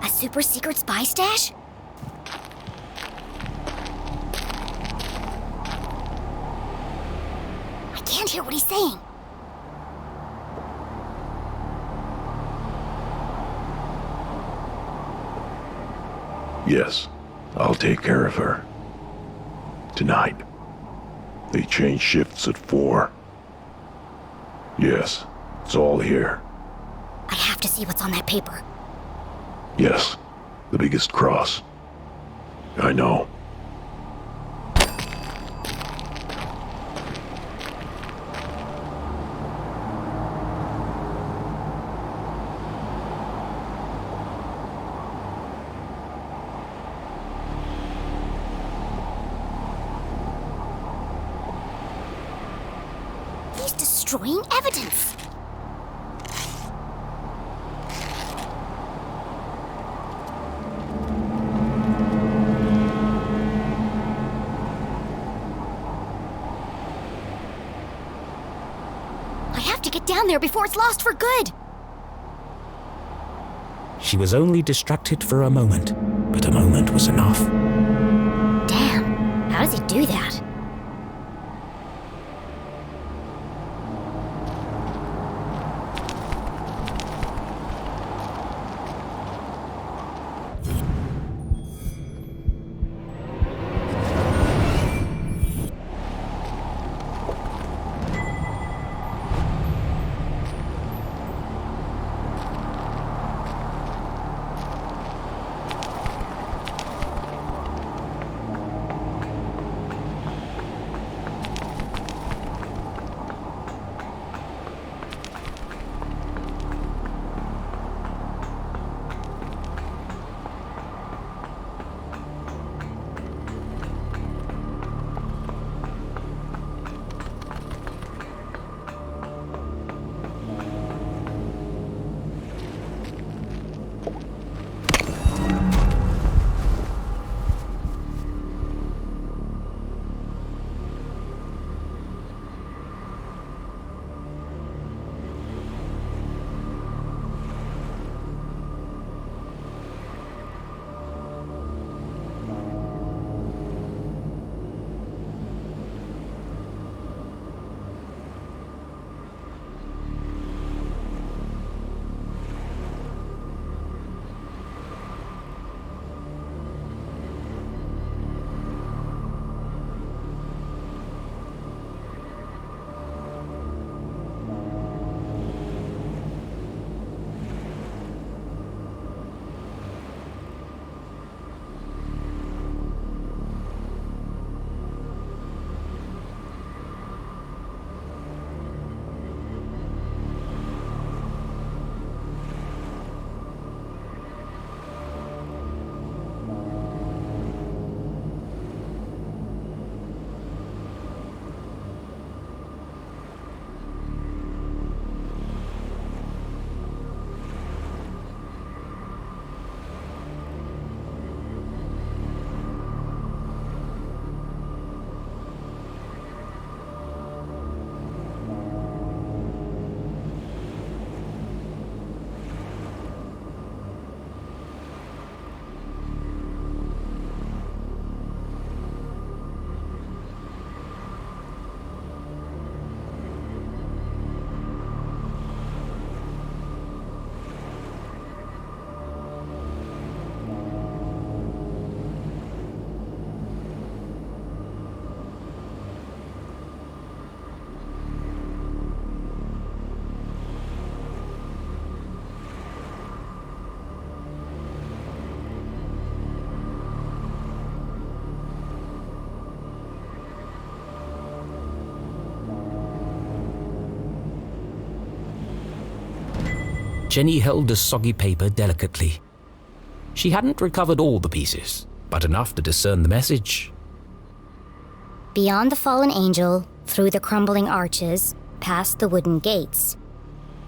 [SPEAKER 1] A super secret spy stash? I can't hear what he's saying.
[SPEAKER 12] Yes, I'll take care of her. Tonight. They change shifts at 4. Yes, it's all here.
[SPEAKER 1] I have to see what's on that paper.
[SPEAKER 12] Yes, the biggest cross. I know.
[SPEAKER 1] destroying evidence. I have to get down there before it's lost for good.
[SPEAKER 2] She was only distracted for a moment, but a moment was enough.
[SPEAKER 1] Damn, how does he do that?
[SPEAKER 2] Jenny held the soggy paper delicately. She hadn't recovered all the pieces, but enough to discern the message.
[SPEAKER 1] Beyond the fallen angel, through the crumbling arches, past the wooden gates.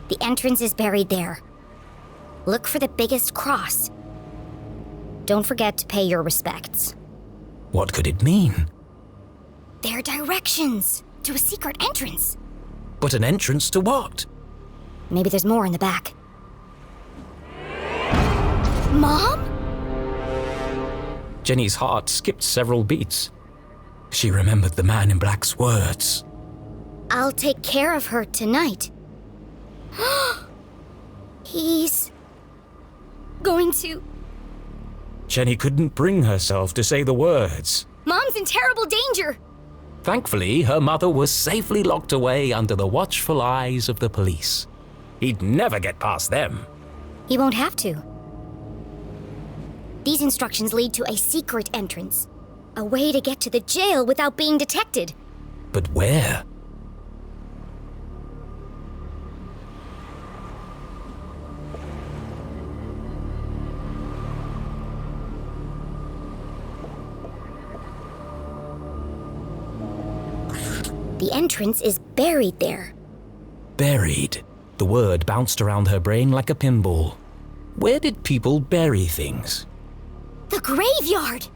[SPEAKER 1] The entrance is buried there. Look for the biggest cross. Don't forget to pay your respects.
[SPEAKER 2] What could it mean?
[SPEAKER 1] They're directions to a secret entrance.
[SPEAKER 2] But an entrance to what?
[SPEAKER 1] Maybe there's more in the back. Mom?
[SPEAKER 2] Jenny's heart skipped several beats. She remembered the man in black's words.
[SPEAKER 1] I'll take care of her tonight. He's going to...
[SPEAKER 2] Jenny couldn't bring herself to say the words.
[SPEAKER 1] Mom's in terrible danger!
[SPEAKER 2] Thankfully, her mother was safely locked away under the watchful eyes of the police. He'd never get past them.
[SPEAKER 1] He won't have to. These instructions lead to a secret entrance. A way to get to the jail without being detected.
[SPEAKER 2] But where?
[SPEAKER 1] The entrance is buried there.
[SPEAKER 2] Buried. The word bounced around her brain like a pinball. Where did people bury things?
[SPEAKER 1] The graveyard!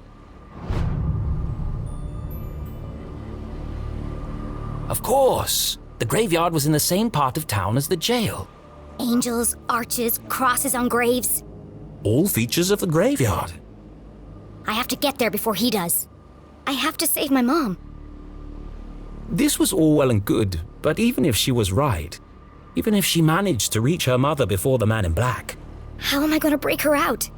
[SPEAKER 2] Of course! The graveyard was in the same part of town as the jail.
[SPEAKER 1] Angels, arches, crosses on graves.
[SPEAKER 2] All features of the graveyard.
[SPEAKER 1] I have to get there before he does. I have to save my mom.
[SPEAKER 2] This was all well and good, but even if she was right, even if she managed to reach her mother before the man in black,
[SPEAKER 1] how am I going to break her out?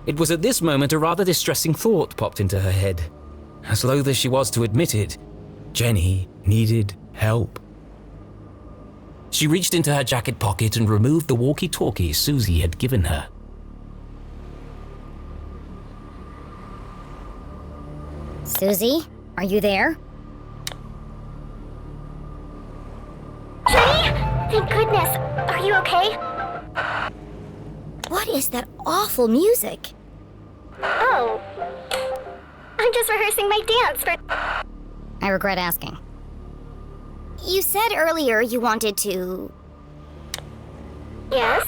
[SPEAKER 2] It was at this moment a rather distressing thought popped into her head. As loath as she was to admit it, Jenny needed help. She reached into her jacket pocket and removed the walkie-talkie Susie had given her.
[SPEAKER 1] Susie, are you there?
[SPEAKER 4] Jenny? Thank goodness. Are you okay?
[SPEAKER 1] What is that awful music?
[SPEAKER 4] Oh. I'm just rehearsing my dance for...
[SPEAKER 1] I regret asking. You said earlier you wanted to...
[SPEAKER 4] Yes?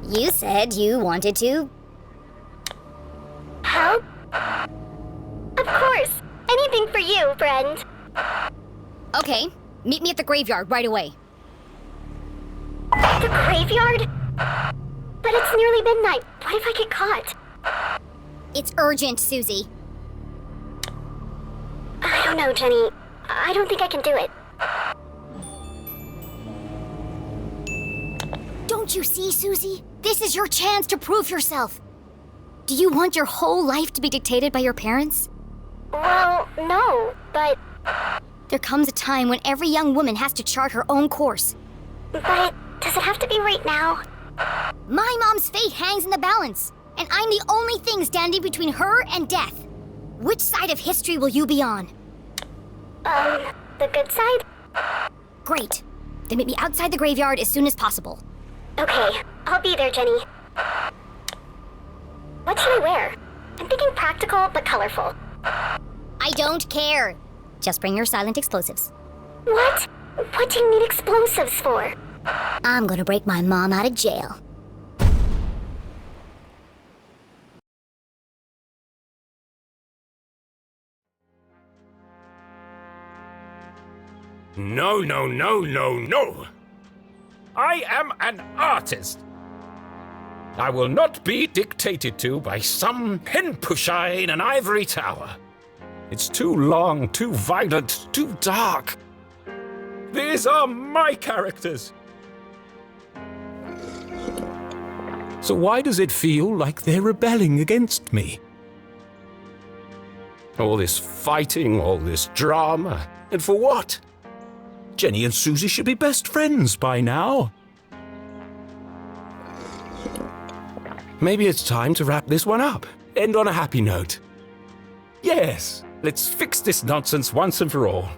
[SPEAKER 1] You said you wanted to...
[SPEAKER 4] Help? Of course. Anything for you, friend.
[SPEAKER 1] Okay, meet me at the graveyard right away.
[SPEAKER 4] The graveyard? But it's nearly midnight. What if I get caught?
[SPEAKER 1] It's urgent, Susie.
[SPEAKER 4] I don't know, Jenny. I don't think I can do it.
[SPEAKER 1] Don't you see, Susie? This is your chance to prove yourself. Do you want your whole life to be dictated by your parents?
[SPEAKER 4] Well, no, but...
[SPEAKER 1] There comes a time when every young woman has to chart her own course.
[SPEAKER 4] But does it have to be right now?
[SPEAKER 1] My mom's fate hangs in the balance, and I'm the only thing standing between her and death. Which side of history will you be on?
[SPEAKER 4] The good side?
[SPEAKER 1] Great. Then meet me outside the graveyard as soon as possible.
[SPEAKER 4] Okay, I'll be there, Jenny. What should I wear? I'm thinking practical but colorful.
[SPEAKER 1] I don't care. Just bring your silent explosives.
[SPEAKER 4] What? What do you need explosives for?
[SPEAKER 1] I'm gonna break my mom out of jail.
[SPEAKER 13] No, no, no, no, no! I am an artist! I will not be dictated to by some pen pusher in an ivory tower. It's too long, too violent, too dark. These are my characters.
[SPEAKER 2] So why does it feel like they're rebelling against me?
[SPEAKER 13] All this fighting, all this drama, and for what?
[SPEAKER 2] Jenny and Susie should be best friends by now.
[SPEAKER 13] Maybe it's time to wrap this one up. End on a happy note. Yes, let's fix this nonsense once and for all.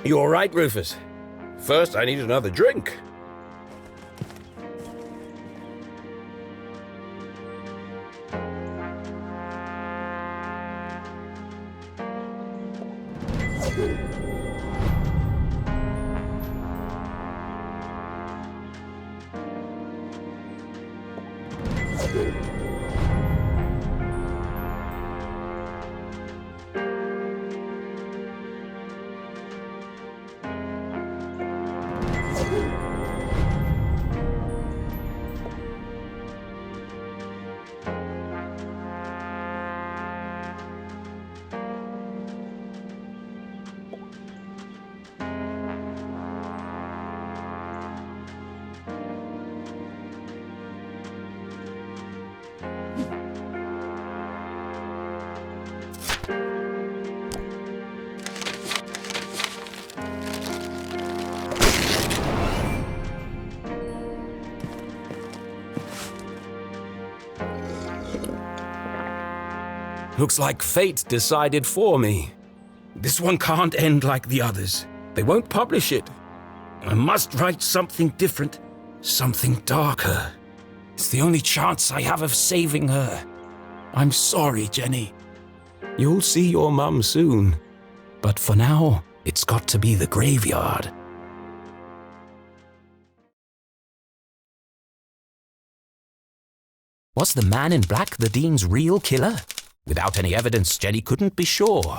[SPEAKER 13] You all right, Rufus? First, I need another drink.
[SPEAKER 2] Looks like fate decided for me.
[SPEAKER 13] This one can't end like the others. They won't publish it. I must write something different, something darker. It's the only chance I have of saving her. I'm sorry, Jenny.
[SPEAKER 2] You'll see your mum soon. But for now, it's got to be the graveyard. Was the man in black the Dean's real killer? Without any evidence, Jenny couldn't be sure.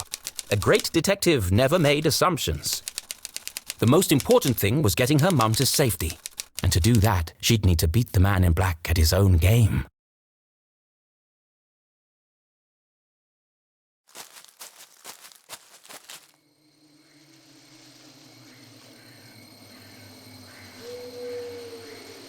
[SPEAKER 2] A great detective never made assumptions. The most important thing was getting her mum to safety. And to do that, she'd need to beat the man in black at his own game.